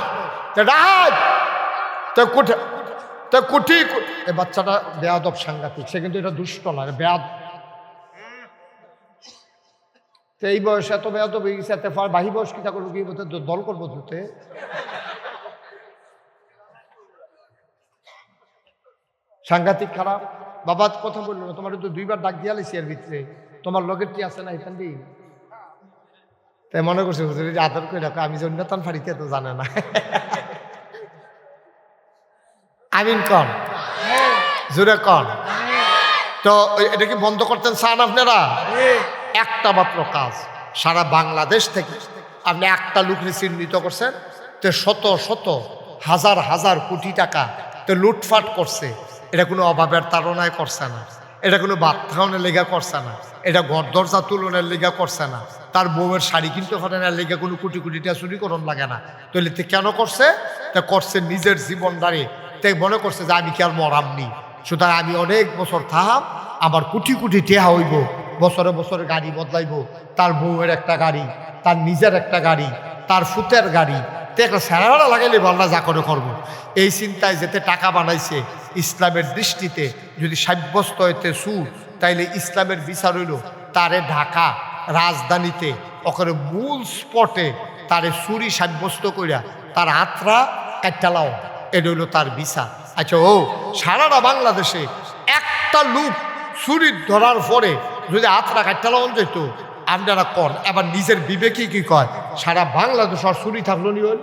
কোটি এই বাচ্চাটা বেয়াদব সাংঘাতিক, সে কিন্তু এটা দুষ্ট না, বেয়াদ। এই বয়সে এত বেয়াদব হয়ে গেছে, এত বাহি বয়স কিটা করবো, কি দল করবো দুতে। সাংঘাতিক খারাপ। বাবা কথা বললো না, তোমার তো 2 বার ডাক দিয়া লাইছি এর ভিতরে, তোমার লগের কি আছে না এখান দিয়ে? তাই মনে করছে আদর করে রাখো, আমি জন্যতান ফাড়িতে তো জানে না। আমিন কন, জোরে কন। তো এটা কি বন্ধ করতেন চান আপনারা? একটা মাত্র কাজ, সারা বাংলাদেশ থেকে আপনি একটা লোককে চিহ্নিত করছেন, তো শত শত হাজার হাজার কোটি টাকা তো লুটফাট করছে, এটা কোনো অভাবের তাড়নায় করছে না, এটা কোনো ভাত খাওয়ানোর লেগা করছে না, এটা ঘর দরজা তুলনের লেগা করছে না, তার বউয়ের শাড়ি কিনতে পারে না লেগে কোনো কোটি কোটি টাকা চুরি করন লাগে না। তাহলে তে কেন করছে? তা করছে নিজের জীবন দাঁড়িয়ে, তাই মনে করছে যে আমি কি আর মরামনি, সুতরাং আমি অনেক বছর থাহাম, আমার কোটি কোটি টেহা হইব, বছরে বছরে গাড়ি বদলাইব, তার বউয়ের একটা গাড়ি, তার নিজের একটা গাড়ি, তার ফুতের গাড়ি, তো একটা স্যারারা লাগাইলে বলনা যা করে করবো। এই চিন্তায় যেতে টাকা বানাইছে, ইসলামের দৃষ্টিতে যদি সাব্যস্ত হইতে সুর, তাইলে ইসলামের বিচার হইল তারে ঢাকা রাজধানীতে ওখানে মূল স্পটে তারে চুরি সাব্যস্ত করিয়া তার আত্রা কাটালাও, এটা হইল তার বিচার। আচ্ছা, ও সারাটা বাংলাদেশে একটা লোক চুরি ধরার পরে যদি আত্রা কাটালাও যেত, আপনারা কন এবার নিজের বিবেকই কি কয়, সারা বাংলাদেশ আর চুরি থাকলো নি হল,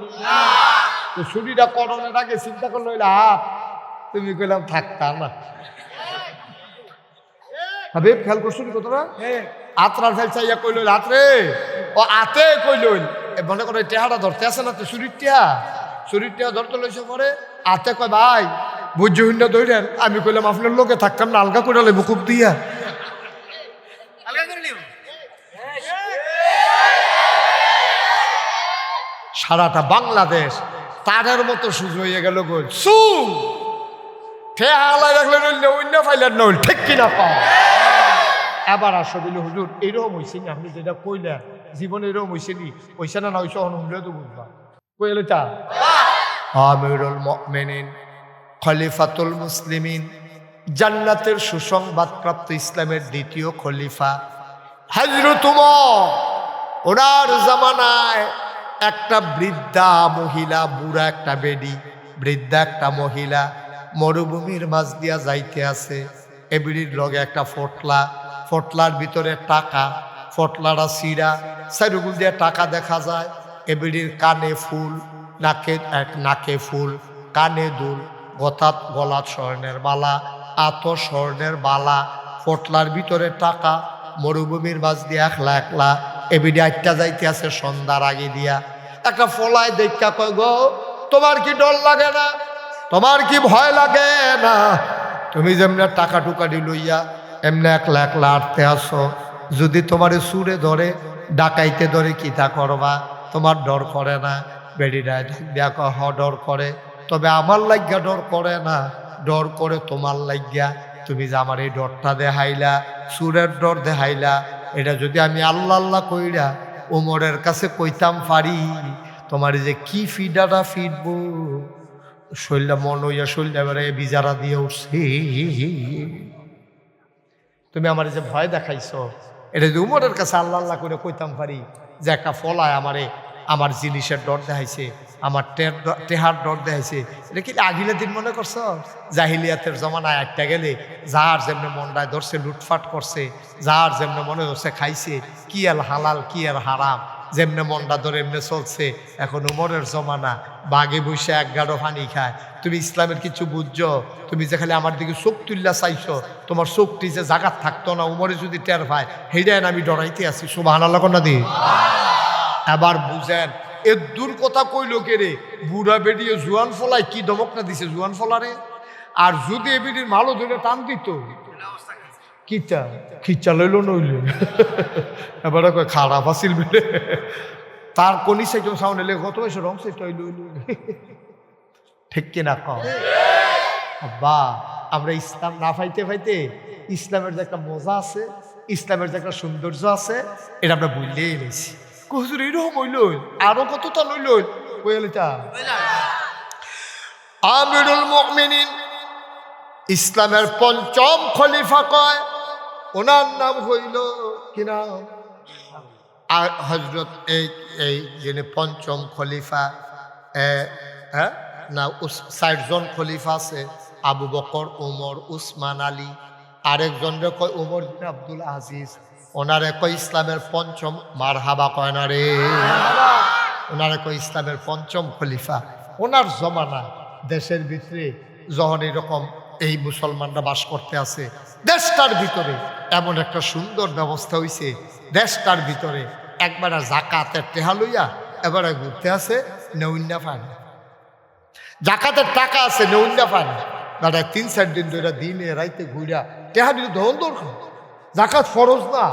তো চুরিটা করণের আগে চিন্তা করলো হইলে হাত, তুমি কইলাম থাকতাম না। ভাবে খেয়াল করছো নি কতটা আত্রার ফেল চাইয়া কইল আত্রে, ও আতে কইল মনে করে টেহাটা ধরতে আসে না, তো চুরির টেহা ধরতে লইছে পরে আতে কয় ভাই বুঝ হিন্দা ধরেন, আমি কইলাম আপনার লোকে থাকতাম না, আলগা করে লেবো খুব দিয়া। সারাটা বাংলাদেশ তারের মতো সুজ হয়ে গেল গো, ঠেহালাই রাখলেন অন্য ফাইলেন নইল, ঠিক কিনা পাও। এবার আসো বলে হুজুর এরকম হয়েছে নি, আপনি যেটা কইলেন জীবনে এরকম হয়েছে নি, হয়েছে না হয়েছে হলে তো বুঝবা কইলে তা। আমিরুল মুমিনিন খলিফাতুল মুসলিমিন, জান্নাতের সুসংবাদপ্রাপ্ত ইসলামের দ্বিতীয় খলিফা হযরত উমর, ওনার জামানায় একটা বৃদ্ধা মহিলা, বুড়া একটা বেডি, বৃদ্ধা একটা মহিলা মরুভূমির মাঝ দিয়া যাইতে আছে। এবিড়ির লগে একটা ফটলা, ফটলার ভিতরে টাকা, ফটলাটা সিরা, চারিগুল দিয়ে টাকা দেখা যায়। এবিড়ির কানে ফুল, নাকে ফুল, কানে দুল, গলাত স্বর্ণের বালা, আত স্বর্ণের বালা, ফটলার ভিতরে টাকা, মরুভূমির মাঝ দিয়ে একলা একলা এবিডি আটটা যাইতে আছে সন্ধ্যার আগে দিয়া। একটা ফলায় দেখা কয় গো, তোমার কি ডর লাগে না, তোমার কি ভয় লাগে না, তুমি যেমনি টাকা টুকাটি লইয়া এমনি একলা একলা আটতে আসো, যদি তোমার সুরে ধরে ডাকাইতে ধরে কি তা করবা, তোমার ডর করে না? বেডিরা দেখো হ ডর করে, তবে আমার লাগিয়া ডর করে না, ডর করে তোমার লাগিয়া। তুমি যে আমার এই ডরটা দেখাইলা, সুরের ডর দেখাইলা, এটা যদি আমি আল্লাহ আল্লাহ কইরা ওমরের কাছে কইতাম পারি, তোমার যে কি ফিডাটা ফিডবো, শৈল্যা মন হইয়া শৈল্যা এবারে বিজারা দিয়ে উঠছে। তুমি আমার যে ভয় দেখাইছ, এটা যদি উমরের কাছে আল্লাহ আল্লাহ করে কইতাম পারি যে একটা ফলায় আমারে আমার জিনিসের ডর দেখাইছে, আমার টেহার ডর দেখাইছে, এটা কি আগিলে দিন মনে করছ? জাহিলিয়াতের জমানায় একটা গেলে যার যেমনি মনটায় ধরছে লুটফাট করছে, যার যেমনি মনে হচ্ছে খাইছে, কি আর হালাল কি আর হারাম, যেমনে মনটা ধরে এমনি চলছে। এখন উমরের জমানা, বাঘে বসে এক গাড়ো পানি খায়। তুমি ইসলামের কিছু বুঝছো? তুমি যে খালি আমার দিকে চোখ তুল্লা চাইছো, তোমার চোখটি যে জাগাত থাকতো না, উমরে যদি টের পায়, হেডায় আমি ডরাইতে আছি। সুবহানাল্লাহ না দি। এবার বুঝেন এর দূর কথা কইল কে রে, বুড়া বেরিয়ে জুয়ান ফলায় কি ধমকটা দিছে জুয়ান ফলারে। আর যদি এ বেডির মালো ধরে টান দিত, কিটা খিচা লইল নইল, এবার খারাপ আসিল বেড়ে তার কোনি সাইকেল সাউন্ড এলে কত বয়স রং সে টইল, ঠিক কিনা কম? বা আমরা ইসলাম না ফাইতে ফাইতে ইসলামের যে একটা মজা আছে, ইসলামের যে একটা সৌন্দর্য আছে, এটা আমরা বুঝলেই নিয়েছি। হুজুর এরকম হইল, আরো কতটা লইল কইলিটা। আমিরুল মুমিনিন ইসলামের পঞ্চম খলিফা কয়, ওনার নাম হইল কি নাম? আর হজরত এই যিনি পঞ্চম খলিফা, হ্যাঁ না ৬০ জন খলিফা আছে, আবু বকর, ওমর, উসমান, আলী, আরেকজন কয় ওমর বিন আব্দুল আজিজ, ওনারে কয় ইসলামের পঞ্চম, মারহাবা কয় না রে, ওনারে কয় ইসলামের পঞ্চম খলিফা। ওনার জমানা দেশের ভিতরে যখন এরকম এই মুসলমানরা বাস করতে আছে, দেশটার ভিতরে এমন একটা সুন্দর ব্যবস্থা হয়েছে, দেশটার ভিতরে একবার জাকাতের টেহা লইয়া এবারে ঘুরতে আছে, নেউন্যা পায় না। জাকাতের টাকা আছে, নেউন্যা পায় না। দাদা 3-4 দিন ধরে দিনে রাইতে ঘুরা টেহা দিলে ধন দরকার। জাকাত ফরজ না,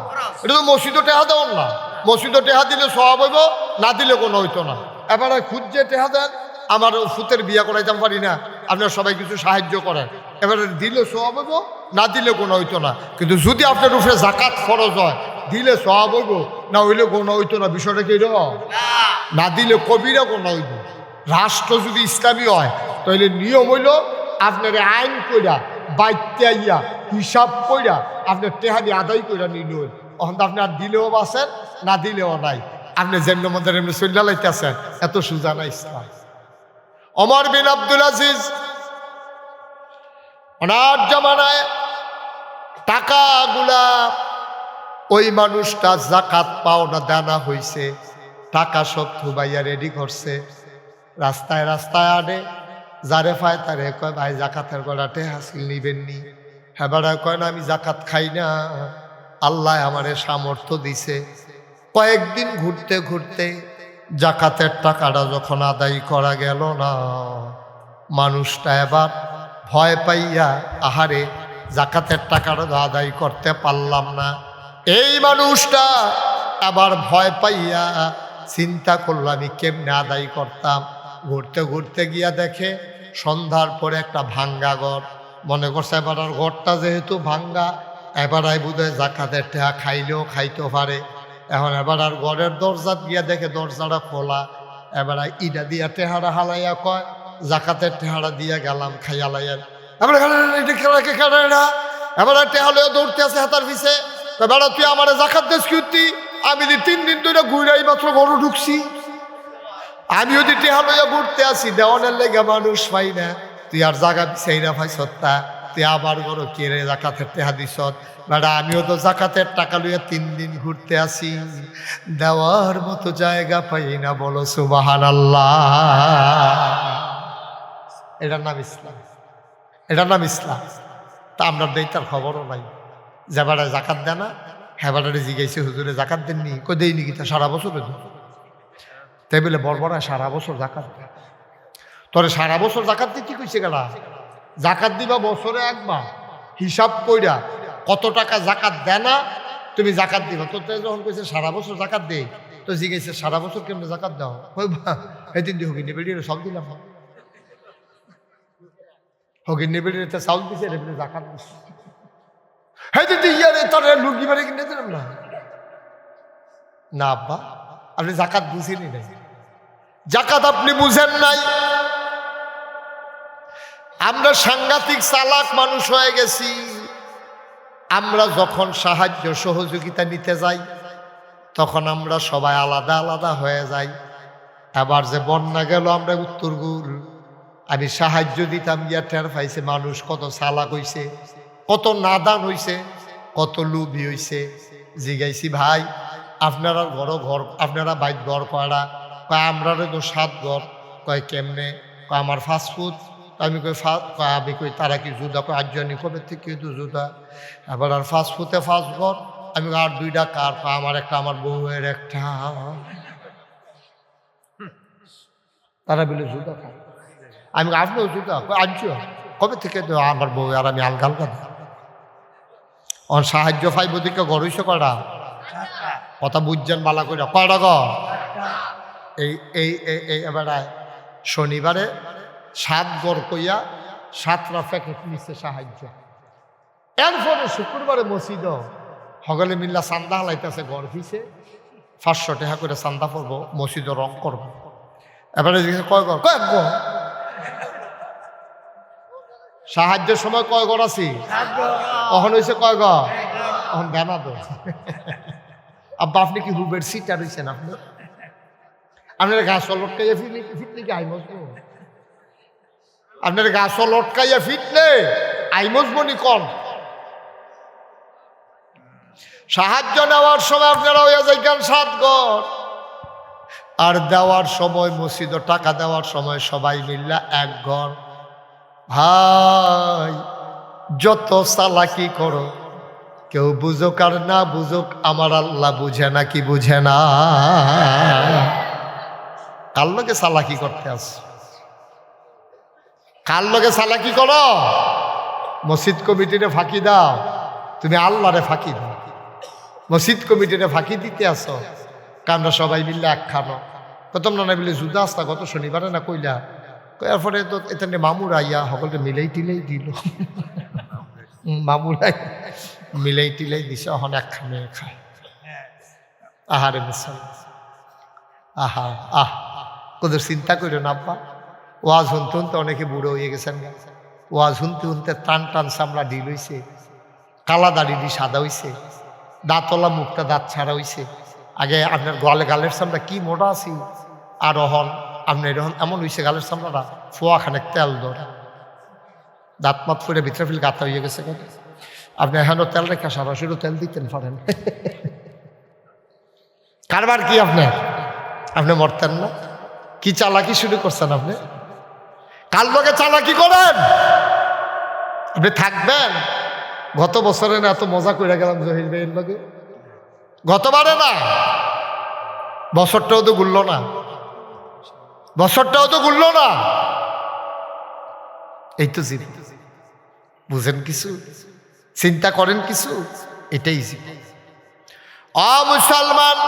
এটা তো মসজিদও টেহা দেওয়ার না। মসজিদও টেহা দিলে সওয়াব হইব, না দিলে কোনো হইতো না। এবারে খুঁজছে টেহা দেন, আমার ফুতের বিয়া করাইতাম পারি না, আপনার সবাই কিছু সাহায্য করেন, এবারে দিলে সওয়াব হইব, না দিলে কোনো হইতো না। কিন্তু যদি আপনার উপরে জাকাত ফরজ হয়, দিলে সওয়াব হইব, না হইলে কোনো হইতো না। বিষয়টা কি রকম? না দিলে কবিরা কোনো হইব। রাষ্ট্র যদি ইসলামী হয় তাহলে নিয়ম হইল আপনার আইন কইরা বাইতে আইয়া হিসাব কইরা আপনার টেহাদি আদায় কইরা নিল। তখন তো আপনি আর দিলেও বাসেন, না দিলেও নাই। আপনি যেমন মধ্যে এমনি চল্লা লাইতেছেন, এত সুজা না ইসলাম। ওমর বিন আব্দুল আজিজ ওনার জামানায় টাকাগুলা ওই মানুষটা জাকাত পাওনা দানা হইছে, টাকা সব থুবাইয়া রেডি করছে, রাস্তায় রাস্তায় আনে, যারে পায় তারে কয় ভাই জাকাতের গলাটে হাসিল নিবেননি। হ্যাঁ বেড়া কয় না আমি জাকাত খাই না, আল্লাহ আমারে সামর্থ্য দিছে। কয়েকদিন ঘুরতে ঘুরতে জাকাতের টাকাটা যখন আদায় করা গেল না, মানুষটা এবার ভয় পাইয়া আহারে জাকাতের টাকাটা আদায় করতে পারলাম না। এই মানুষটা আবার ভয় পাইয়া চিন্তা করলো আমি কেমনে আদায় করতাম। ঘুরতে ঘুরতে গিয়া দেখে সন্ধ্যার পরে একটা ভাঙ্গা ঘর। মনে করছে এবার আর ঘরটা যেহেতু ভাঙ্গা, এবার আই বোধহয় জাকাতের টাকা খাইলেও খাইতে পারে। এখন এবার আর ঘরের দরজা গিয়া দেখে দরজাটা খোলা। এবার ইটা দিয়া টেহারা হালাইয়া কয় জাকাতের টেহারা দিয়া গেলাম খাইয়া লাইয়া। এবার এবার টেহালয়া দৌড়তে আছে হাতার পিছে। বেড়া তুই আমার জাকাত দেশ কি? আমি 3 দিন ধরে ঘুরাই মাত্র ঘর ঢুকছি। আমি যদি টেহা লইয়া ঘুরতে আসি দেওয়ানের লেগে মানুষ পাই না, তুই আর জাগা সেইরা ভাই সত্তা, তুই আবার বড় কেড়ে জাকাতের টেহা দিস। বেড়া আমিও তো জাকাতের টাকা লইয়া 3 দিন ঘুরতে আসি, দেওয়ার মতো জায়গা পাই না। বলো সুবহানাল্লাহ। এটার নাম ইসলাম, এটার নাম ইসলাম। তা আমরা দেই তার খবরও নাই। যে বেড়া জাকাত দেয় না, হ্যাঁ বেড়ারে জিজ্ঞাসা হুজুরে জাকাত দেননি? কই দেয়নি কি? তা সারা বছর তাই বলে বড় সারা বছর জাকাত দেয়। তোরে সারা বছর জাকাত দিতে কইছে গেলা? জাকাত দিবা বছরে একবার, হিসাব কইরা কত টাকা জাকাত দেয় না তুমি জাকাত দিবা। তো যখন কইছে সারা বছর জাকাত দেই, তো জিজ্ঞাসা সারা বছর কেমনে জাকাত দাও? সেদিন দিয়ে হগিনি বেরিয়ে সব দিলাম, হগিনি বেরিয়ে চাউল দিছে, রেবে জাকাত দিচ্ছে। সেদিন ইয়ারে তোর লুকি মারে কিনে দিলাম না। না আব্বা, আপনি জাকাত বুঝেনি নাই, জাকাত আপনি বুঝেন নাই। আমরা সাংঘাতিক চালাক মানুষ হয়ে গেছি। আমরা যখন সাহায্য সহযোগিতা নিতে যাই তখন আমরা সবাই আলাদা আলাদা হয়ে যাই। এবার যে বন্যা গেল আমরা উত্তরগুল, আমি সাহায্য দিতাম গিয়া টের পাইছে মানুষ কত চালাক হইছে, কত নাদান হইছে, কত লুভি হইছে। জিগাইছি ভাই আপনারা ঘর আপনারা বাইক ঘর করা? কয় আমরা তো 7 ঘর। কয় কেমনে? কয় আমার ফাস্টফুড। আমি কই তারা কি জুদা? কয় আজ্জানি কবে থেকে তো জুদা। এবার আর ফাস্টফুডে 5 ঘর। আমি আর 2টা কার? আমার একটা, আমার বউয়ের একটা। তারা বলে জুদা খায়। আমি আপনিও জুদা? আজ্য কবে থেকে তো আমার বউ আর আমি আলগা আলগা। ওর সাহায্য পাইব দিকে ঘর হইছে কয়টা? কথা বুঝছেন বালা করে? কয়টা ঘর? এই এবার শনিবারে 7 ঘর কইয়া 7টা প্যাকেট নিচ্ছে সাহায্য। এরপরে শুক্রবারে মসজিদ সকলে মিল্লা চান্দা হালাইতেছে, ঘর হইছে 500 টাকা করে চান্দা পড়বো, মসজিদ রং করবো। এবারে কয় ঘর? কয়েক ঘর। সাহায্যের সময় কয় ঘর আছি? কখন হয়েছে কয় ঘর? এখন জানা তো। আব্বা আপনি কি হুবের সিটার হয়েছেন? আপনার গাছ লটকাইয়া ফিটলে কি আই মজবো? আপনার গাছ লটকাইয়া ফিটলে আই মজবনি কম। সাহায্য নেওয়ার সময় আপনারা হইয়া যাইতেন 7 ঘর, আর দেওয়ার সময় মসজিদ টাকা দেওয়ার সময় সবাই মিল্লা 1 ঘর। ভাই যত চালাকি করো, কেউ বুঝুক আর না বুঝুক, আমার আল্লাহ বুঝে না কি বুঝে না? কার লগে চালাকি করতে আস? কার লগে চালাকি করো? মসজিদ কমিটিরে ফাঁকি দাও, তুমি আল্লাহরে ফাঁকি দাও। মসজিদ কমিটিরে ফাঁকি দিতে আসো, আমরা সবাই মিললে এক খানো। কত না বলে জুদা আসতা গত শনিবারে না কইলা, এরপরে তো এখানে মামুর আইয়া সকলকে মিলেই টিলেই দিল। মামুর আইয়া মিলেই টিলেই দিছে, এখন একখানে খায়। আহারে মিশাল, আহা আহ কোদের চিন্তা করো না আব্বা। ওয়াজ শুনতে শুনতে অনেকে বুড়ো হয়ে গেছেন। ওয়াজ শুনতে শুনতে টান টান চামড়া ঢিল হইছে, কালা দাড়ি সাদা হইছে, দাঁতলা মুখটা দাঁত ছাড়া হইছে। আগে আপনার গালের চামড়া কি মোটা আছি, আর অহন আপনার এমন হইছে গালের চামড়াটা ফোয়া খানেক তেল ধরে, দাঁত মাত ফুটে ভিতরে ফিল গাতা হয়ে গেছে। আপনি এখনো তেল রেখা সরাসরি তেল দিতেন পারেন। কারবার কি আপনার? আপনি মরতেন না? কি চালাকি শুরু করছেন আপনি? কার লগে চালাকি করেন? আপনি থাকবেন? গত বছরে না এত মজা করে গেলাম জহির ভাইয়ের লগে, গতবারে না, বছরটাও তো ঘুরল না, বছরটাও তো ঘুরল না। এই তো জীবন, বুঝেন কিছু, চিন্তা করেন কিছু, এটাই জীবন। মুসলমান,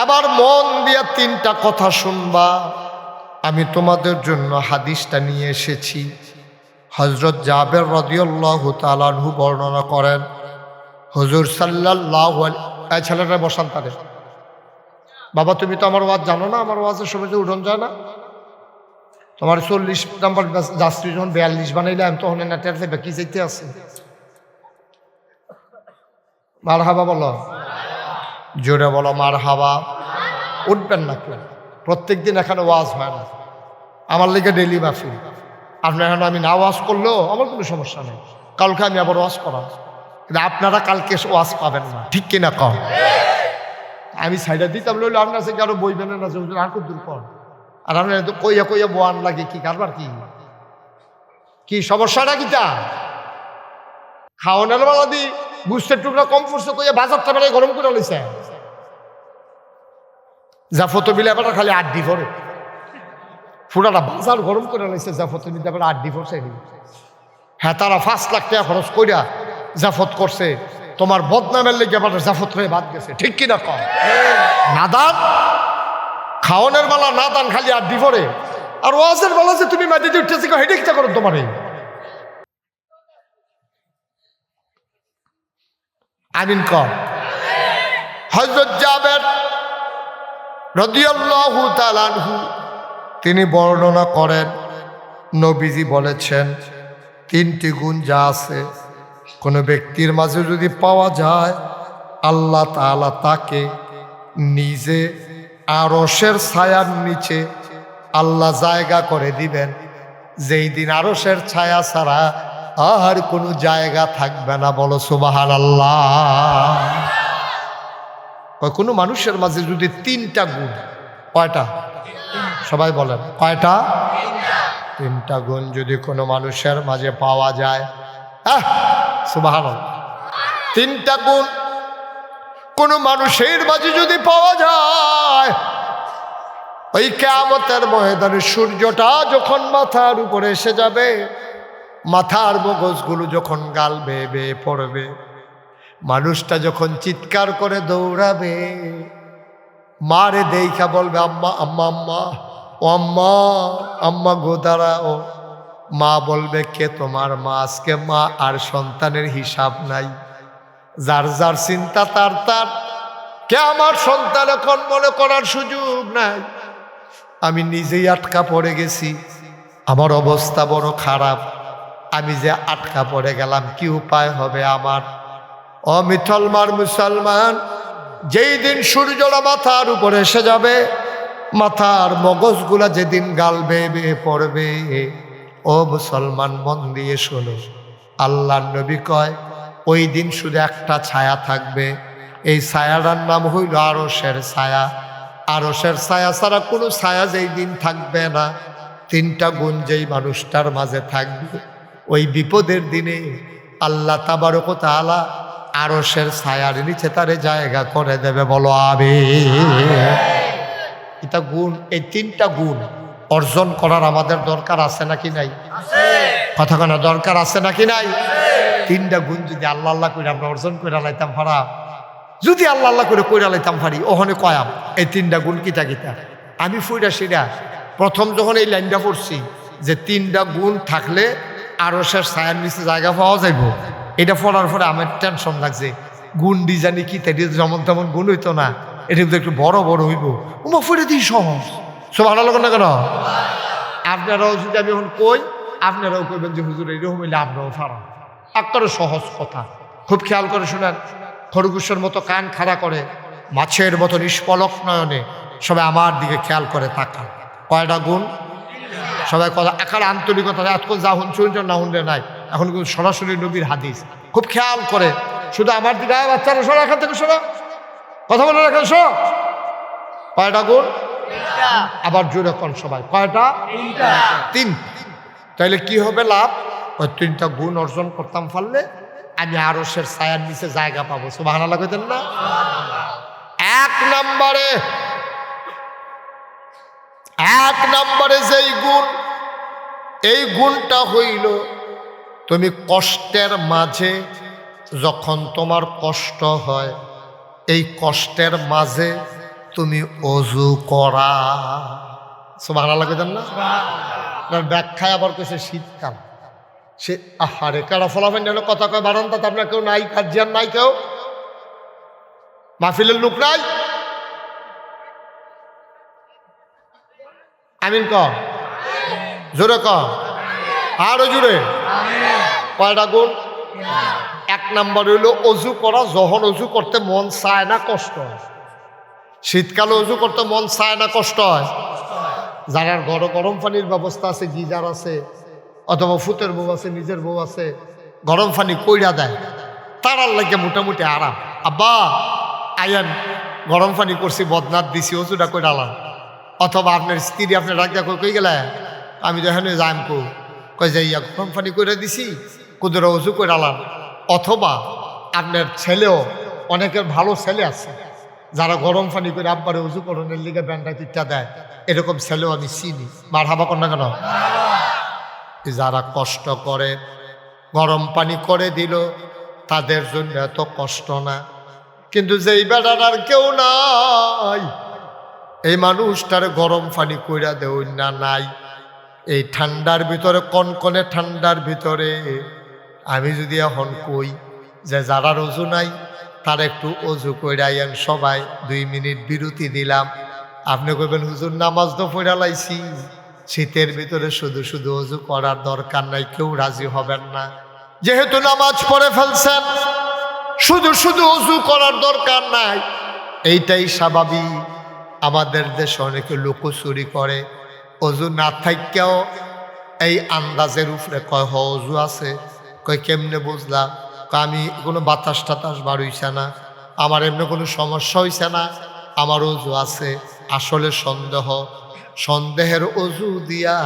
এবার মন দিয়ে তিনটা কথা শুনবা। আমি তোমাদের জন্য হাদিসটা নিয়ে এসেছি। হযরত জাবের রাদিয়াল্লাহু তাআলা আনহু বর্ণনা করেন, হুজুর সাল্লাল্লাহু আলাইহি ছেলেটা বসান তাদের, বাবা তুমি তো আমার ওয়াজ জানো না, আমার ওয়াজের সময় যে উঠন যায় না, তোমার 40 নম্বর যাত্রী যখন 42 বানাইলাম তখন না টেরতে বাকি যেতে আছে। মারহাবা বলো, জোরে বলো মারহাবা। উঠবেন না কেউ, প্রত্যেকদিন এখানে ওয়াজ হয় না, আমার লেগে ডেলি মাহফিল। আপনার এখানে আমি না ওয়াজ করলেও আমার কোনো সমস্যা নেই, কালকে আমি আবার ওয়াজ করা, কিন্তু আপনারা কালকে ওয়াজ পাবেন না, ঠিক কিনা কম? আমি সাইডা দিতাম লইলে আপনার সে কারো বইবেন না, আর খুব দূর পর। আর আপনার তো কইয়া কইয়া বোয়ান লাগে, কি কারবার কি কি সমস্যাটা কিটা? খাওয়ানোর বেলা দি বুঝতে টুকরা কম পড়ছে কইয়া বাজারটা বেলায় গরম করে লইছে, জাফত মিলে এবার খালি আড্ডি ভরে, পুরাটা বাজার গরম করে লইছে জাফত মিলে এবার আড্ডি ভরছে। হ্যাঁ, তারা 5 লাখ টাকা খরচ কইরা জাফত করছে, তোমার বদনামের লেগে আবার জাফত রে বাদ গেছে, ঠিক কিনা কম? নাদান খাওয়ানোর বেলা নাদান খালি আড্ডি ভরে, আর ওয়াজের বেলা যে তুমি মাটিতে উঠতেছি হেঁটে কিটা করো তোমার। আমিন কম। হযরত জাবের রাদিয়াল্লাহু তাআলা আনহু তিনি বর্ণনা করেন, নবীজি বলেছেন 3টি গুণ যা আছে কোনো ব্যক্তির মাঝে যদি পাওয়া যায়, আল্লাহ তাআলা তাকে নিজে আরশের ছায়ার নিচে আল্লাহ জায়গা করে দিবেন, যেই দিন আরশের ছায়া ছাড়া আর কোনো জায়গা থাকবে না। বলো সুবহানাল্লাহ। কোনো মানুষের মাঝে যদি 3টা গুণ, কয়টা? সবাই বলেন কয়টা? 3টা গুণ যদি কোনো মানুষের মাঝে পাওয়া যায়, সুবহানাল্লাহ, 3টা গুণ কোনো মানুষের মাঝে যদি পাওয়া যায়, ওই কিয়ামতের ময়দানে সূর্যটা যখন মাথার উপরে এসে যাবে, মাথার মগজগুলো যখন গাল বেয়ে বেয়ে পড়বে, মানুষটা যখন চিৎকার করে দৌড়াবে, মারে দেখা বলবে আম্মা আম্মা আম্মা, ও আম্মা আম্মা গো দাঁড়াও। মা বলবে কে তোমার মা? আজকে মা আর সন্তানের হিসাব নাই, যার যার চিন্তা তার তার। কে আমার সন্তান এখন মনে করার সুযোগ নাই, আমি নিজেই আটকা পড়ে গেছি, আমার অবস্থা বড় খারাপ, আমি যে আটকা পড়ে গেলাম, কি উপায় হবে আমার? অমিথলমার মুসলমান, যেই দিন সূর্যটা মাথার উপরে এসে যাবে, মাথার মগজগুলা যেদিন গাল বেয়ে বেয়ে পড়বে, ও মুসলমান মন দিয়ে শোনো, আল্লাহর নবী কয় ওই দিন শুধু একটা ছায়া থাকবে, এই ছায়াটার নাম হইল আরশের ছায়া। আরশের ছায়া ছাড়া কোনো ছায়া যেই দিন থাকবে না। 3টা গুণ যেই মানুষটার মাঝে থাকবে, ওই বিপদের দিনে আল্লাহ তাবারক ওয়া তাআলা আরশের ছায়ার নিচে তারে জায়গা করে দেবে। বলো আমিন। এটা গুণ, এই 3টা গুণ অর্জন করার আমাদের দরকার আছে নাকি নাই? কথা কেন দরকার আছে নাকি নাই? তিনটা গুণ যদি আল্লাহ আল্লাহ করে আমরা অর্জন করে লাইতাম পারা, যদি আল্লাহ আল্লাহ করে কইরা লাইতাম পারি, ওখানে কয়াম এই তিনটা গুণ কিতা কিতা। আমি ফুইরা সেরা প্রথম যখন এই লাইনটা পড়ছি যে তিনটা গুণ থাকলে আরশের ছায়ার নিচে জায়গা পাওয়া যাইব, এটা পড়ার পরে আমার টেনশন লাগছে, গুণ ডিজাইনি কি তাই যেমন তেমন গুণ হইতো না, এটা কিন্তু একটু বড় বড় হইব। ওমা ফুইরা দিই সহজ, সব ভালো লাগে না কেন? আপনারাও যদি আমি এখন কই, আপনারাও কইবেন যে হুজুর এইরকম হইলে আমরাও পারা। একটা সহজ কথা, খুব খেয়াল করে শোনেন। খরগোশের মতো কান খাড়া করে, মাছের মতো নিষ্পলক নয়নে সবাই আমার দিকে খেয়াল করে তাকান। কয়টা গুণ? সবাই কথা একার আন্তরিকতা, এতক্ষণ যা শুনছেন না শুনলে নাই, এখন কিন্তু সরাসরি নবীর হাদিস। খুব খেয়াল করে শুধু আমার দিকে, বাচ্চারা সরা এখান থেকে সরা, কথা বলে রাখেন শো। কয়টা গুণ? আবার জোরে কোন সবাই, কয়টা? তিন। তাইলে কি হবে লাভ? ওই তিনটা গুণ অর্জন করতাম পারলে আমি আরশের ছায়ার নিচে জায়গা পাবো। সুবহানাল্লাহ কইতেন না? এক নম্বরে যেই গুণ, এই গুণটা হইল তুমি কষ্টের মাঝে যখন তোমার কষ্ট হয়, এই কষ্টের মাঝে তুমি অজু করা। সুবহানাল্লাহ কইতেন না? ব্যাখ্যায় আবার কইছে শীতকাল। সে আহারে কারা ফলাফেন যেন কথা কয় বারান্দাতে, আপনার কেউ নাই, কাজিয়ার নাই, কেউ মাহফিলের লোক নাই। আমিন ক, জোরে ক, আরো জোরে। কয়টা গুণ? এক নম্বর হইল অজু করা যখন অজু করতে মন চায় না, কষ্ট হয়। শীতকালে অজু করতে মন চায় না, কষ্ট হয়। যারা গরম পানির ব্যবস্থা আছে, গিজার আছে, অথবা ফুতের বউ আছে, নিজের বউ আছে, গরম পানি কইরা দেয়, তারার লাগে মোটামুটি আরাম। আব্বা আইয়ান গরম পানি করছি, বদনাথ দিছি, অজুটা কইরালাম। অথবা আপনার স্ত্রী আপনার রাখা কই গেলে, আমি তো এখানে যাইম কই যে ইয়া গরম পানি করে দিছি, কুদুরা অজু কইরালাম। অথবা আপনার ছেলেও, অনেকের ভালো ছেলে আছে যারা গরম পানি করে আব্বারে অজু করণের লিগে ব্যান্ডা টিকা দেয়, এরকম ছেলেও আমি চিনি। মারহাবা কর না কেন? যারা কষ্ট করে গরম পানি করে দিল, তাদের জন্য এত কষ্ট না। কিন্তু যেই বেড়ার আর কেউ নাই, এই মানুষটার গরম পানি কইরা দেও না নাই, এই ঠান্ডার ভিতরে, কনকনে ঠান্ডার ভিতরে আমি যদি এখন কই যে যারা অজু নাই তার একটু অজু কইরাইয়েন, সবাই 2 মিনিট বিরতি দিলাম। আপনি কইবেন হুজুর নামাজ তো পড়া লাইছি, শীতের ভিতরে শুধু শুধু অজু করার দরকার নাই, কেউ রাজি হবেন না। যেহেতু নামাজ পড়ে ফেলছেন, শুধু শুধু অজু করার দরকার নাই, এইটাই স্বাভাবিক। আমাদের দেশে অনেকে লুকোচুরি করে, অজু না থাকলেও এই আন্দাজের উপরে কয় হ অজু আছে। কয় কেমনে বুঝলা? আমি কোনো বাতাস টাতাস বার হইছে না, আমার এমনি কোনো সমস্যা হইছে না, আমার অজু আছে। আসলে সন্দেহের অজু দিয়া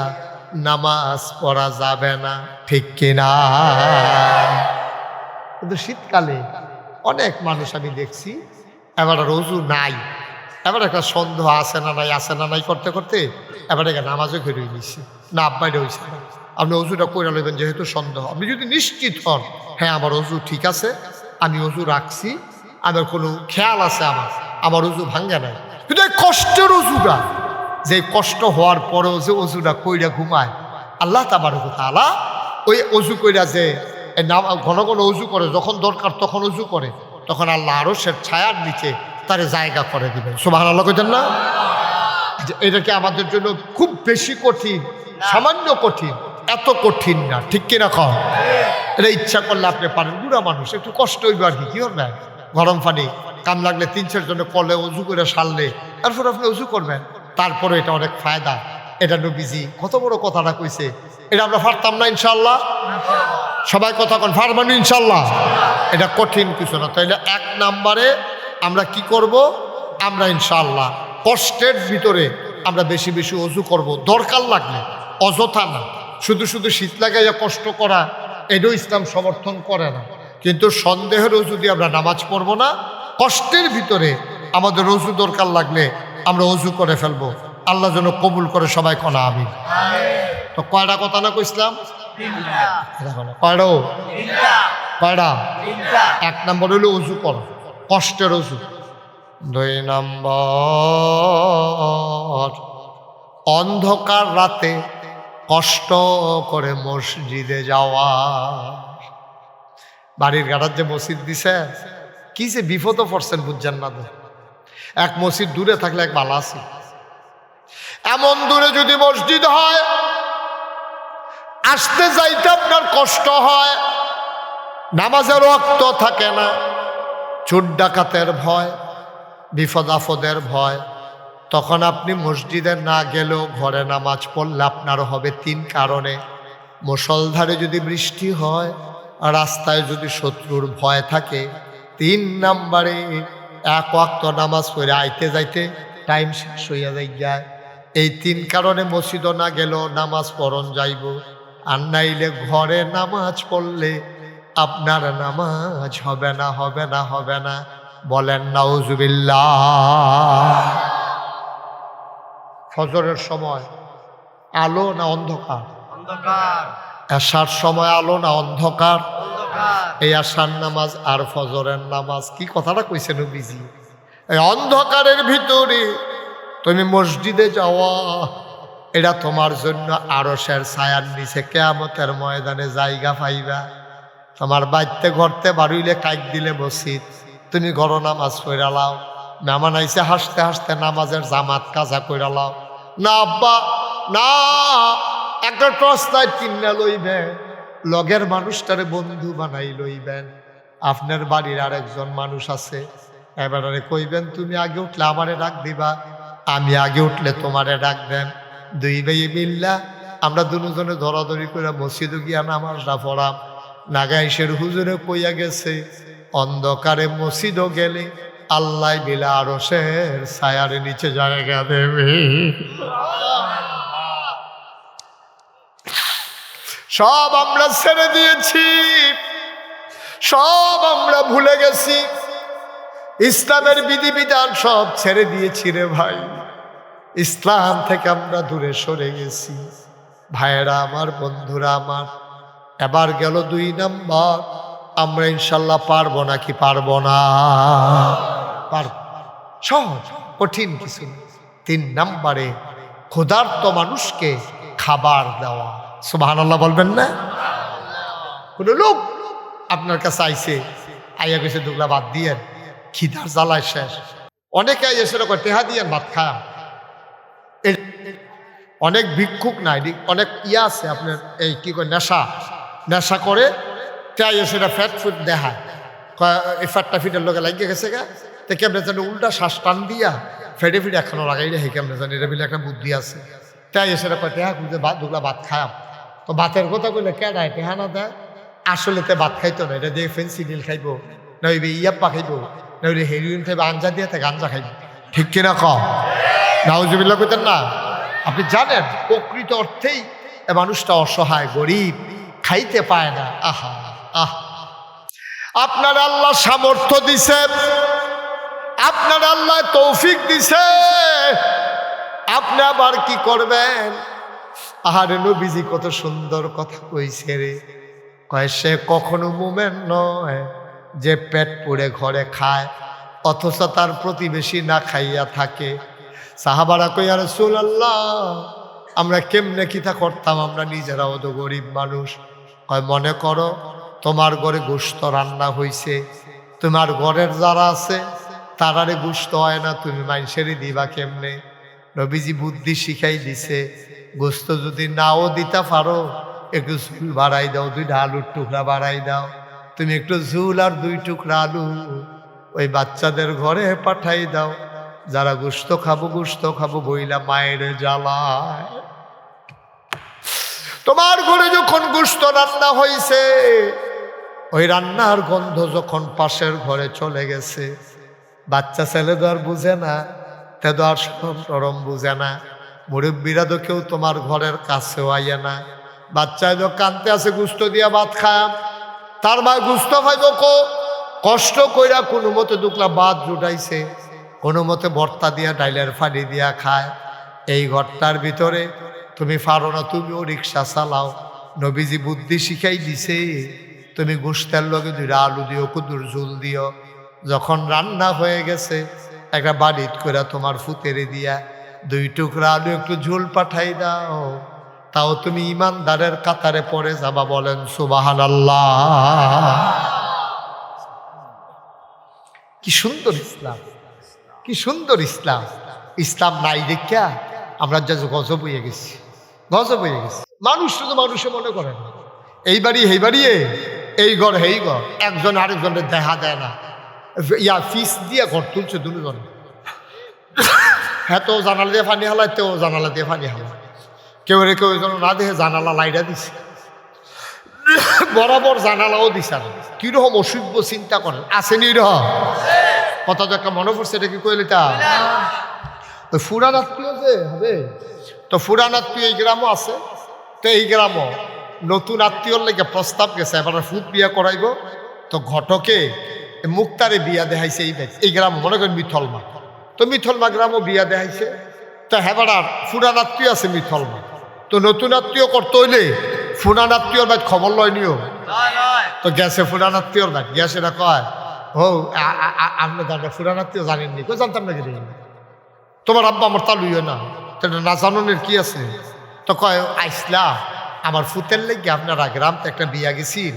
নামাজ পড়া যাবে না, ঠিক কিনা? কিন্তু শীতকালে অনেক মানুষ আমি দেখছি এবার অজু নাই, এবার একটা সন্দেহ আছে না নাই, আছে না নাই করতে করতে এবার একটা নামাজও ঘুরে নিচ্ছি না, আব্বাইটা হয়েছে না। আপনি অজুটা করে নেবেন, যেহেতু সন্দেহ। আপনি যদি নিশ্চিত হন হ্যাঁ আমার অজু ঠিক আছে, আমি অজু রাখছি, আমার কোনো খেয়াল আছে আমার অজু ভাঙ্গে নাই। কিন্তু এই কষ্টের অজুটা, যে কষ্ট হওয়ার পরেও যে অজুটা কইরা ঘুমায়, আল্লাহ তাবারক তাআলা ওই অজু কইরা যে ঘন ঘন অজু করে, যখন দরকার তখন অজু করে, তখন আল্লাহ আরশের ছায়ার নিচে তার জায়গা করে দিবেন। সুবহানাল্লাহ কইতেন না? এটা কি আমাদের জন্য খুব বেশি কঠিন? সামান্য কঠিন, এত কঠিন না, ঠিক কিনা কম? এটা ইচ্ছা করলে আপনি পারেন। বুড়া মানুষ একটু কষ্ট হইবে আর কি করবেন? গরম পানি কাম লাগলে 3-4 জনে কলে অজু করে সারলে তারপর আপনি অজু করবেন। তারপরে এটা অনেক ফায়দা। এটা নবীজি কত বড় কথাটা কইছে, এটা আমরা পারতাম না ইনশাআল্লাহ? সবাই কথা কন, পারবেন ইনশাআল্লাহ? এটা কঠিন কিছু না। তাইলে 1 নম্বরে আমরা কি করব? আমরা ইনশাআল্লাহ কষ্টের ভিতরে আমরা বেশি বেশি অজু করব, দরকার লাগলে, অযথা না। শুধু শুধু শীত লাগাইয়া কষ্ট করা, এটাও ইসলাম সমর্থন করে না। কিন্তু সন্দেহের অজু দিয়ে আমরা নামাজ পড়ব না। কষ্টের ভিতরে আমাদের অজু দরকার লাগলে আমরা অজু করে ফেলবো। আল্লাহ যেন কবুল করে, সবাই কোনা আমিন। তো কয়টা কথা না কইছিলাম? কয়টা? কয়টা? 1 নম্বর হইল উজু কর, কষ্টের উজু। 2 নম্বর অন্ধকার রাতে কষ্ট করে মসজিদে যাওয়া। বাড়ির ঘাটার যে মসজিদ দিছে, কি যে বিপদ পড়ছেন বুঝছেন না। এক মসজিদ দূরে থাকলে এক ভালো আছে, এমন দূরে যদি মসজিদ হয় আসতে যাইতে আপনার কষ্ট হয়, নামাজের রক্ত থাকে না, চোর ডাকাতের ভয়, বিপদ আপদের ভয়, তখন আপনি মসজিদে না গেলেও ঘরে নামাজ পড়লে আপনার হবে 3 কারণে। মুষলধারে যদি বৃষ্টি হয়, রাস্তায় যদি শত্রুর ভয় থাকে, 3 নম্বরে 1 ওয়াক্ত নামাজ পড়ে আইতে যাইতে টাইম শেষ হইয়া যায়। এই 3 কারণে মসজিদও না গেলেও নামাজ পড়ন যাইব। আর নাইলে ঘরে নামাজ পড়লে আপনার নামাজ হবে না, হবে না, হবে না। বলেন নাউজুবিল্লাহ। ফজরের সময় আলো না অন্ধকার? এশার সময় আলো না অন্ধকার? এই আশার নামাজ আর ফজরের নামাজ, কি কথাটা কইছে নবীজি, এই অন্ধকারের ভিতরে তুমি মসজিদে যাওয়া, এটা তোমার জন্য আরশের ছায়ার নিচে কিয়ামতের ময়দানে জায়গা পাইবা। তোমার বাইতে ঘরতে বাড়িলে কাইক দিলে মসজিদ, তুমি ঘর নামাজ পড়া লাও, মেহমান আইসে হাসতে হাসতে নামাজের জামাত কাজা কইরা লাও। না আব্বা না, একটা টর্চ লাইট কিনে লইবেন, লগের মানুষটারে বন্ধু বানাই লইবেন। আপনার বাড়ির আরেকজন মানুষ আছে, এবারে কইবেন তুমি আগে উঠলে আমারে ডাক দিবা, আমি আগে উঠলে তোমারে ডাক দেন। 2 ভাই মিল্লা আমরা দুজনে ধরাধরি করে মসজিদে গিয়া নামাজটা পড়াম। নাগাইশের হুজুরে কইয়া গেছে, অন্ধকারে মসজিদও গেলে আল্লাহ বিলা আরশের ছায়ার নিচে জায়গা দেবে। সব আমরা ছেড়ে দিয়েছি, সব আমরা ভুলে গেছি, ইসলামের বিধিবিধান সব ছেড়ে দিয়েছি রে ভাই। ইসলাম থেকে আমরা দূরে সরে গেছি। ভাইয়েরা আমার, বন্ধুরা আমার, এবার গেল 2 নম্বর। আমরা ইনশাল্লাহ পারবো নাকি পারবো না? পারব, সহজ, কঠিন কিছু। 3 নম্বরে ক্ষুধার্ত মানুষকে খাবার দেওয়া। সুবহানাল্লাহ বলবেন না? কোন লোক আপনার কাছে আইছে, আইয়া গেছে দুগলা ভাত দিয়েন, খিদার জ্বালায় শেষ। অনেকে এসে টেহা দিয়েন ভাত খায়। অনেক ভিক্ষুক নাই, অনেক ইয়া আছে আপনার, এই কি করে নেশা করে, তাই সেটা ফ্যাট ফুট দেখায়, এই ফ্যাটটা ফিটের লোকে লাগিয়ে গেছে গা, তো কেমনে জানি উল্টা শ্বাস টান দিয়া ফেটে ফিটে এখনো লাগাই রে, কেমনে জানি এটা বলে একটা বুদ্ধি আছে। তাই সেটা কয় টেহা খুঁজে দুগলা ভাত খায়াম। তো ভাতের কথা কইলে কেডায় টেহা না দেয়, আসলে তে ভাত খাইতো না, এটা দিয়ে ফেন্সিডিল খাইবো, নইবে ইয়াপ্পা খাইবো, নইলে হেরোইন খাইবো, আঞ্জা দিয়ে গাঞ্জা খাইবো। ঠিক কিনা কম? নাউজুবিল্লাহ কইতেন না? আপনি জানেন প্রকৃত অর্থেই এ মানুষটা অসহায়, গরিব, খাইতে পায় না। আহা আহ, আপনার আল্লাহ সামর্থ্য দিছে, আপনার আল্লাহ তৌফিক দিছে, আপনি আবার কি করবেন? আহারে নবীজি কত সুন্দর কথা কইছে রে, কয় সে কখনো মুমিন নয় যে পেট পুড়ে ঘরে খায় অথচ তার প্রতিবেশী না খাইয়া থাকে। সাহাবারা কই ইয়া রাসূলুল্লাহ, আমরা কেমনে কিতা করতাম, আমরা নিজেরাও তো গরিব মানুষ। কয় মনে করো তোমার ঘরে গোশত রান্না হইছে, তোমার ঘরের যারা আছে তারারে গোশত হয় না, তুমি মানুষেরই দিবা কেমনে? নবীজি বুদ্ধি শিখাই দিছে, গোশত যদি নাও দিতে পারো একটু ঝুল বাড়াই দাও, 2টা আলুর টুকরা বাড়াই দাও। তুমি একটু ঝুল আর 2 টুকরা আলু ওই বাচ্চাদের ঘরে পাঠাই দাও, যারা গোশত খাবো বইলা মায়ের জ্বালায়। তোমার ঘরে যখন গোশত রান্না হয়েছে, ওই রান্নার গন্ধ যখন পাশের ঘরে চলে গেছে, বাচ্চা ছেলে তো আর বুঝে না, তে তো আর সরম বুঝে না, মুরব্বীরা তো কেউ তোমার ঘরের কাছেও আইয়ে না। বাচ্চায় তো কানতে আছে গোশত দিয়া ভাত খায়, তার মা গোশত খাইব কষ্ট কইরা কোনো মতে দুকলা ভাত জুটাইছে, কোনো মতে ভর্তা দিয়া ডাইলের ফাড়ি দিয়া খায়। এই ঘরটার ভিতরে তুমি পারো না, তুমিও রিক্সা চালাও, নবীজি বুদ্ধি শিখাই দিছে, তুমি গোশতের লগে 2টা আলু দিও, কুদুর ঝুল দিও, যখন রান্না হয়ে গেছে একটা বাড়িত করে তোমার ফুতেরে দিয়া 2 টুকরা আলু একটু ঝোল পাঠাই দাও, তাও তুমি ইমানদারের কাতারে পড়ে যাবা। বলেন সুবহানাল্লাহ। কি সুন্দর ইসলাম, কি সুন্দর ইসলাম। ইসলাম নাই দেখা আমরা যা গজব হয়ে গেছি, গজব হয়ে গেছি। মানুষ শুধু মানুষে মনে করে না, এই বাড়ি এই বাড়িয়ে, এই ঘর এই ঘর, একজন আরেকজনের দেখা দেয় না। ফিস দিয়ে ঘর তুলছে 2 জন, হ্যাঁ তো জানালা দিয়ে পানি হালায়, তেও জানালা দিয়ে পানি হালায়, কেউ রে কেউ যেন না দেখে জানালা লাইটা দিছে, বরাবর জানালাও দিছে না। কিরকম অসভ্য চিন্তা করেন, আসেনি রকম কথা তো একটা মনে পড়ছে, এটা কি কইলে তা ওই ফুরান আত্মীয় যে হবে, তো ফুরান আত্মীয় এই গ্রামও আছে, তো এই গ্রামও নতুন আত্মীয়র লেগে প্রস্তাব গেছে, এবার ফুট বিয়া করাইব, তো ঘটকে মুক্তারে বিয়া দেখাইছে এই গ্রাম, মনে করেন মিথলমা, তো মিথলমা গ্রামও বিয়া দেখাইছে, তো হেবার ফুরান আত্মীয় আছে মিথলমা, তো নতুন আত্মীয় করতে হইলে ফুরান আত্মীয়র বাদ খবর লয় নিও, তো গেছে ফুরান আত্মীয়র বাদ, গেছে না কয় হো আপনি জানবেন ফুরান আত্মীয় জানেননি, কেউ জানতাম না কি তোমার আব্বা আমার তা লইও না, না জানানোর কি আছে, তো কয় আইসলা আমার ফুতের লেগে আপনারা গ্রামতে একটা বিয়া গেছিল,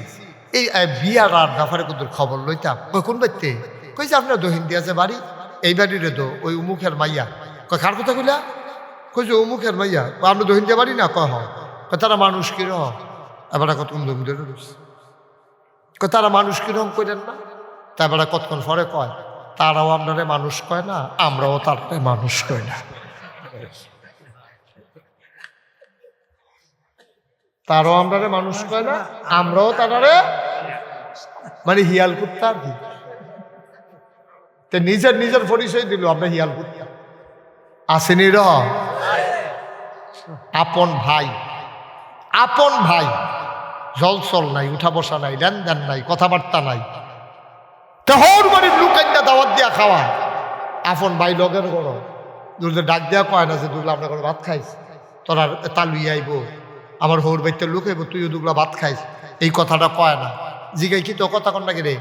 এই বিয়ার আর ব্যাপারে কিন্তু খবর লইতাম। কোন বাড়িতে? কইছে আপনার দহিন দিয়েছে বাড়ি, এই বাড়িরে তো ওই উমুখের মাইয়া। কয় কার কথা কইলা? কইছে উমুখের মাইয়া। আপনি দহিন দিয়ে বাড়ি না? কয় হয়। তারা মানুষ কিরকম? এবার কতক্ষণ দম ধরে রয়েছে, তারা মানুষ কিরকম করেন না, তারপরে কতক্ষণ পরে কয় তারাও আপনারে মানুষ কয় না, আমরাও তার মানুষ কয় না, তারাও আপনারে মানুষ কয় না, আমরাও তারারে মানে হিয়াল কুত্তা আর কি, নিজের নিজের পরিচয় দিল আমরা হিয়াল কুত্তা। আসেনি র আপন ভাই, আপন ভাই জলচল নাই, উঠা বসা নাই, লেনদেন নাই, কথাবার্তা নাই, তোর বাড়ির লুকাইয়া দাওয়াত দিয়া খাওয়া, আপন ভাই লগের গড় দুর্লে ডাক দেওয়া কয় না যে দুর্লা আপনার ঘরে ভাত খাইস, তোরা তালুই আইব, আমার হৌর বাড়িতে লুকাইব, তুইও দুগলা ভাত খাইস, এই কথাটা কয় না। জিগাই কি তো কথা কন নাকি রে?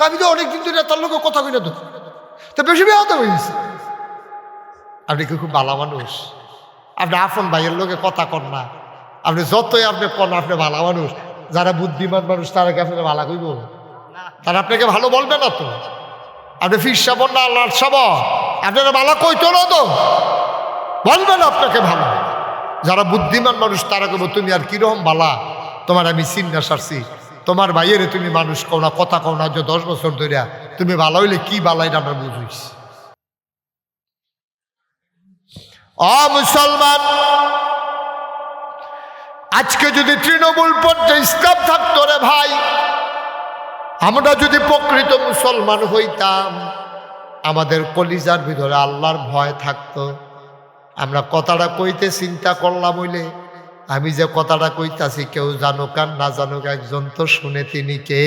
আমি তো অনেকদিন ধরে তার লোক কথা কই না, তো বেশি বেহাতে হয়েছে। আপনি কি খুব ভালো মানুষ, আপনি আপন ভাইয়ের লোকে কথা কন না, আপনি যতই আপনি কন আপনি ভালো মানুষ, যারা বুদ্ধিমান মানুষ তারা কি আপনাকে ভালো কইব? তারা আপনাকে ভালো বলবে না তো। আপনি ফির সাবন না আল্লাহ সাব, আপনারা ভালো কইতো না তো, বলবে না আপনাকে ভালো। যারা বুদ্ধিমান মানুষ তারা কইব তুমি আর কিরকম বালা, তোমার আমি চিন্তা সারছি, তোমার ভাইয়েরে তুমি মানুষ কও না, কথা কও না, যে 10 বছর ধরিয়া তুমি ভালো হইলে কি বালাই আমরা বুঝিস। মুসলমান, আজকে যদি তৃণমূল পর্যায়ে ইসলাম থাকতো রে ভাই, আমরা যদি প্রকৃত মুসলমান হইতাম, আমাদের কলিজার ভিতরে আল্লাহর ভয় থাকতো, আমরা কথাটা কইতে চিন্তা করলাম হইলে আমি যে কথাটা কইতাছি কেউ জানুক আর না জানুক, একজন তো শুনে, তিনি কে?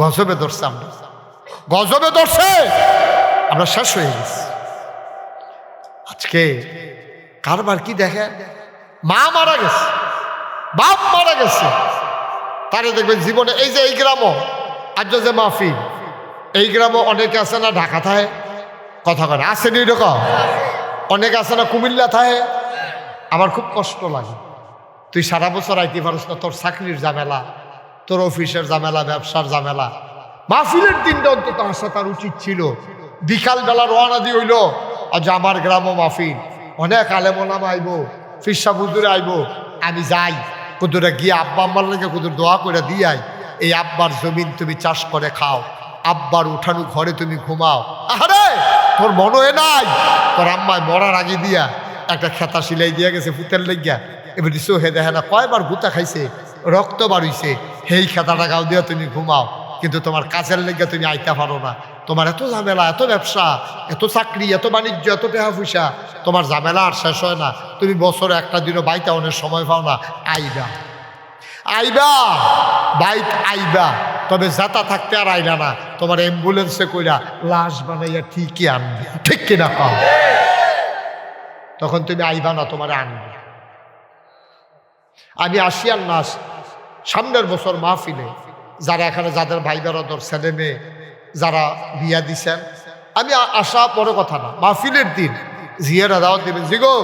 গজবে ধরছে, আমরা গজবে ধরছে, আমরা শেষ হয়ে গেছি। আজকে কারবার কি দেখেন, মা মারা গেছে, বাপ মারা গেছে, তারে দেখবেন জীবনে এই যে এই গ্রামও আজ যে মাহফিল, এই গ্রামও অনেকে আছে না ঢাকা থাকে কথা করে, আসেনি এরকম অনেকে আছে না কুমিল্লা থাকে। আমার খুব কষ্ট লাগে, তুই সারা বছর আইতে পারস না, তোর চাকরির ঝামেলা, তোর অফিসের ঝামেলা, ব্যবসার ঝামেলা, মাহফিলের দিনটা অন্তত আসা তার উচিত ছিল। বিকালবেলা রওনা দিয়ে হইল আজ আমার গ্রামও মাহফিল, অনেক আলেম ওলামা আইব, ফিরসা হুজুর আইব, আমি যাই কুদুরে গিয়ে আব্বা আম্মার লেগে কুদুর দোয়া করে দিয়াই, এই আব্বার জমিন তুমি চাষ করে খাও, আব্বার উঠানো ঘরে তুমি ঘুমাও। আরে তোর মনে হয় নাই তোর আম্মায় মরার আগে দিয়া একটা খেতা সিলাই দিয়া গেছে ফুতের লেগিয়া, এবার চোখে দেখে না কয়বার গুতা খাইছে, রক্ত বাড়িছে, সেই খেতাটা গাও দিয়া তুমি ঘুমাও, কিন্তু তোমার কাজের লেগে তুমি আইতে পারো না, তোমার এত ঝামেলা, এত ব্যবসা, এত চাকরি, এত বাণিজ্য, এত টাকা পয়সা, তোমার ঝামেলা আর শেষ হয় না, তুমি বছরে একটা দিনও বাইতে অনেক সময় পাও না, আইবা আইবা বাইক আইবা, তবে যাতা থাকতে আর আইলা না, তোমার অ্যাম্বুলেন্সে কইরা লাশ বানাইয়া ঠিকই আনবে, ঠিক কিনা কও? তখন তুমি আইবা না, তোমার আনবে। আমি আসি আর না আসি, সামনের বছর মাহফিলে যারা এখানে যাদের ভাই বেড়াদর ছেলে মেয়ে যারা বিয়া দিছেন, আমি আসা বড় কথা না, মাহফিলের দিন জিয়ারা দাওয়াত দেবেন, জিগো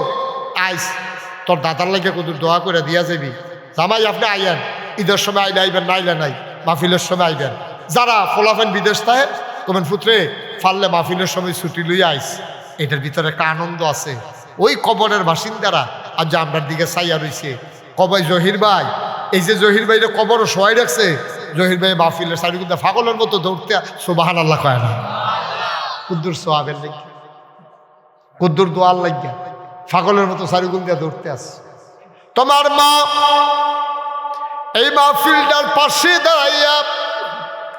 আইস তোর দাদার লাগে কত দোয়া করে দিয়া যাবি, জামাই আপনি আইয়েন, ঈদের সময় আইলে আইবেন, নাইলে নাই, মাহফিলের সময় আইবেন। যারা ফলাফেন বিদেশ থাকে কমেন পুত্রে ফাললে মাহফিলের সময় ছুটি লইয়া আইস। এটার ভিতরে একটা আনন্দ আছে। ওই কবরের বাসিন্দারা আজ যে আমরার দিকে চাইয়া রয়েছে, কবাই জহির ভাই, এই যে জহির ভাইরে কবরও সবাই রাখছে, জহির ভাই মাহফিলের চারিদিকে ফাগলের মতো দৌড়তে সুবহান আল্লাহ কয় না, কুদ্দুর সোয়াবের লাগিয়া, কুদ্দুর দোয়ার লাগিয়া ফাগলের মতো চারিগুল দিয়ে দৌড়তে আসে। তোমার মা এই মাহফিলটার পাশে দাঁড়াইয়া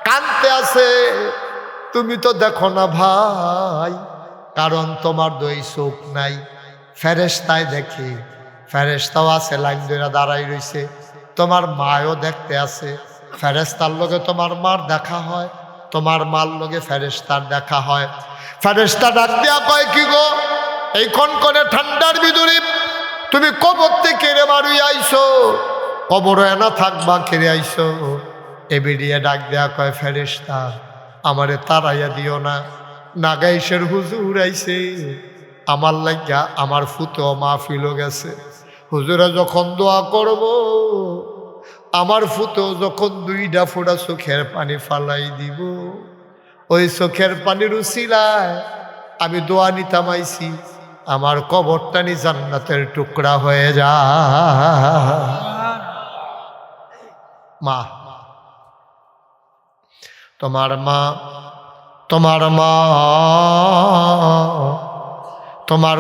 কাঁদতে আছে, তুমি তো দেখো না ভাই, কারণ তোমার দুই চোখ নাই, ফেরেশতায় দেখে, ফেরেশতাও আছে লাইন ধরে দাঁড়াই রইছে, তোমার মায়ও দেখতে আছে, ফেরেশতার লগে তোমার মার দেখা হয়, তোমার মার লগে ফেরেশতার দেখা হয়। ফেরেশতা ডাক দিয়া কয়, কি গো এই কনকনে ঠান্ডার ভিতরে তুমি কবর থেকে রে মারুই আইছো, কবরে না থাকবা কেড়ে আইছো। এ বেরিয়ে ডাক দেয়া কয়, ফেরেশতা আমারে তাড়াইয়া দিও না, নাগাইশের হুজুর আইছে, আমার লাগিয়া আমার ফুতো মাহফিলও গেছে, হুজুরা যখন দোয়া করব আমার ফুতো যখন দুইটা ফোঁটা চোখের পানি ফালাই দিব, ওই চোখের পানির উসিলায় আমি দোয়া নিতাম আইছি, আমার কবরটানি জান্নাতের টুকরা হয়ে যা। মা তোমার মা, তোমার মা তোমার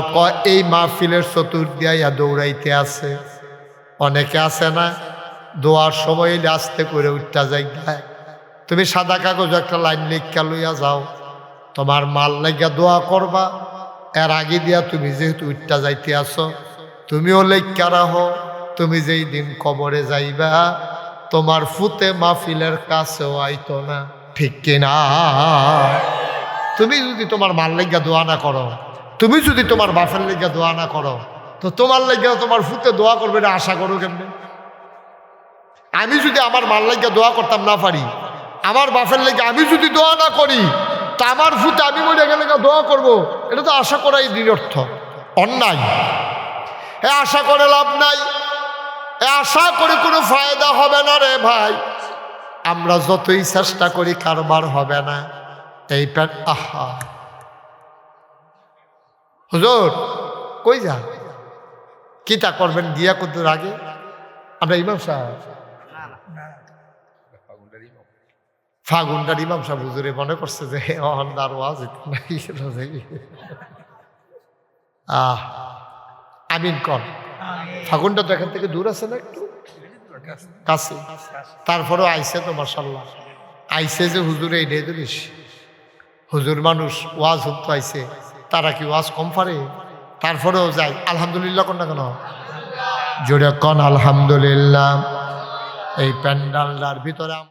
এই মাহফিলের চতুর্দিয়া দৌড়াইতে আছে। অনেকে আছে না দোয়ার সময় আস্তে করে উঠতে যাই, তুমি সাদা কাগজ একটা লাইন লিখা লইয়া যাও, তোমার মাল লাগিয়া দোয়া করবা, এর আগে দিয়া তুমি যেহেতু উঠতে যাইতে আসো, তুমিও লেখা রাখো, তুমি যেই দিন কবরে যাইবা তোমার ফুতে মাহফিলের কাছেও আইতো না, ঠিক কিনা? তুমি যদি তোমার মাল লাগিয়া দোয়া না করো, তুমি যদি তোমার বাপের লাগিয়া দোয়া না করো, তো তোমার লাগিয়া তোমার ফুতে দোয়া করবে না আশা করো কেমনে? আমি যদি আমার মাল লাগিয়া দোয়া করতাম না পারি, আমার বাপের লেগে আমি যদি দোয়া না করি, তা আমার ফুতে আমি মনে গেলে দোয়া করব, এটা তো আশা করাই নিরর্থ, অন্যায়। এ আশা করে লাভ নাই, এ আশা করে কোনো ফায়দা হবে না রে ভাই। আমরা যতই চেষ্টা করি কারবার হবে না। এই আহা হুজুর কই যা কিতা করবেন গিয়া কতদূর আগে? আমরা ইমাম সাহেব ফাগুনটার ইমাম সাহেব হুজুরে মনে করছে যে অহন্দার ওয়াজ আমিন কর। ফাগুনটা তো এখান থেকে দূর আছে না, একটু কাছে, তারপরেও আইসে তো মাশাআল্লাহ, আইসে যে হুজুরে এইটাই তো বেশি। হুজুর মানুষ ওয়াজ হুক্ত আইসে, তারা কি ওয়াজ কম পারে? তারপরেও যাই আলহামদুলিল্লাহ কোন না কেন, জোরে কন আলহামদুলিল্লাহ। এই প্যান্ডালটার ভিতরে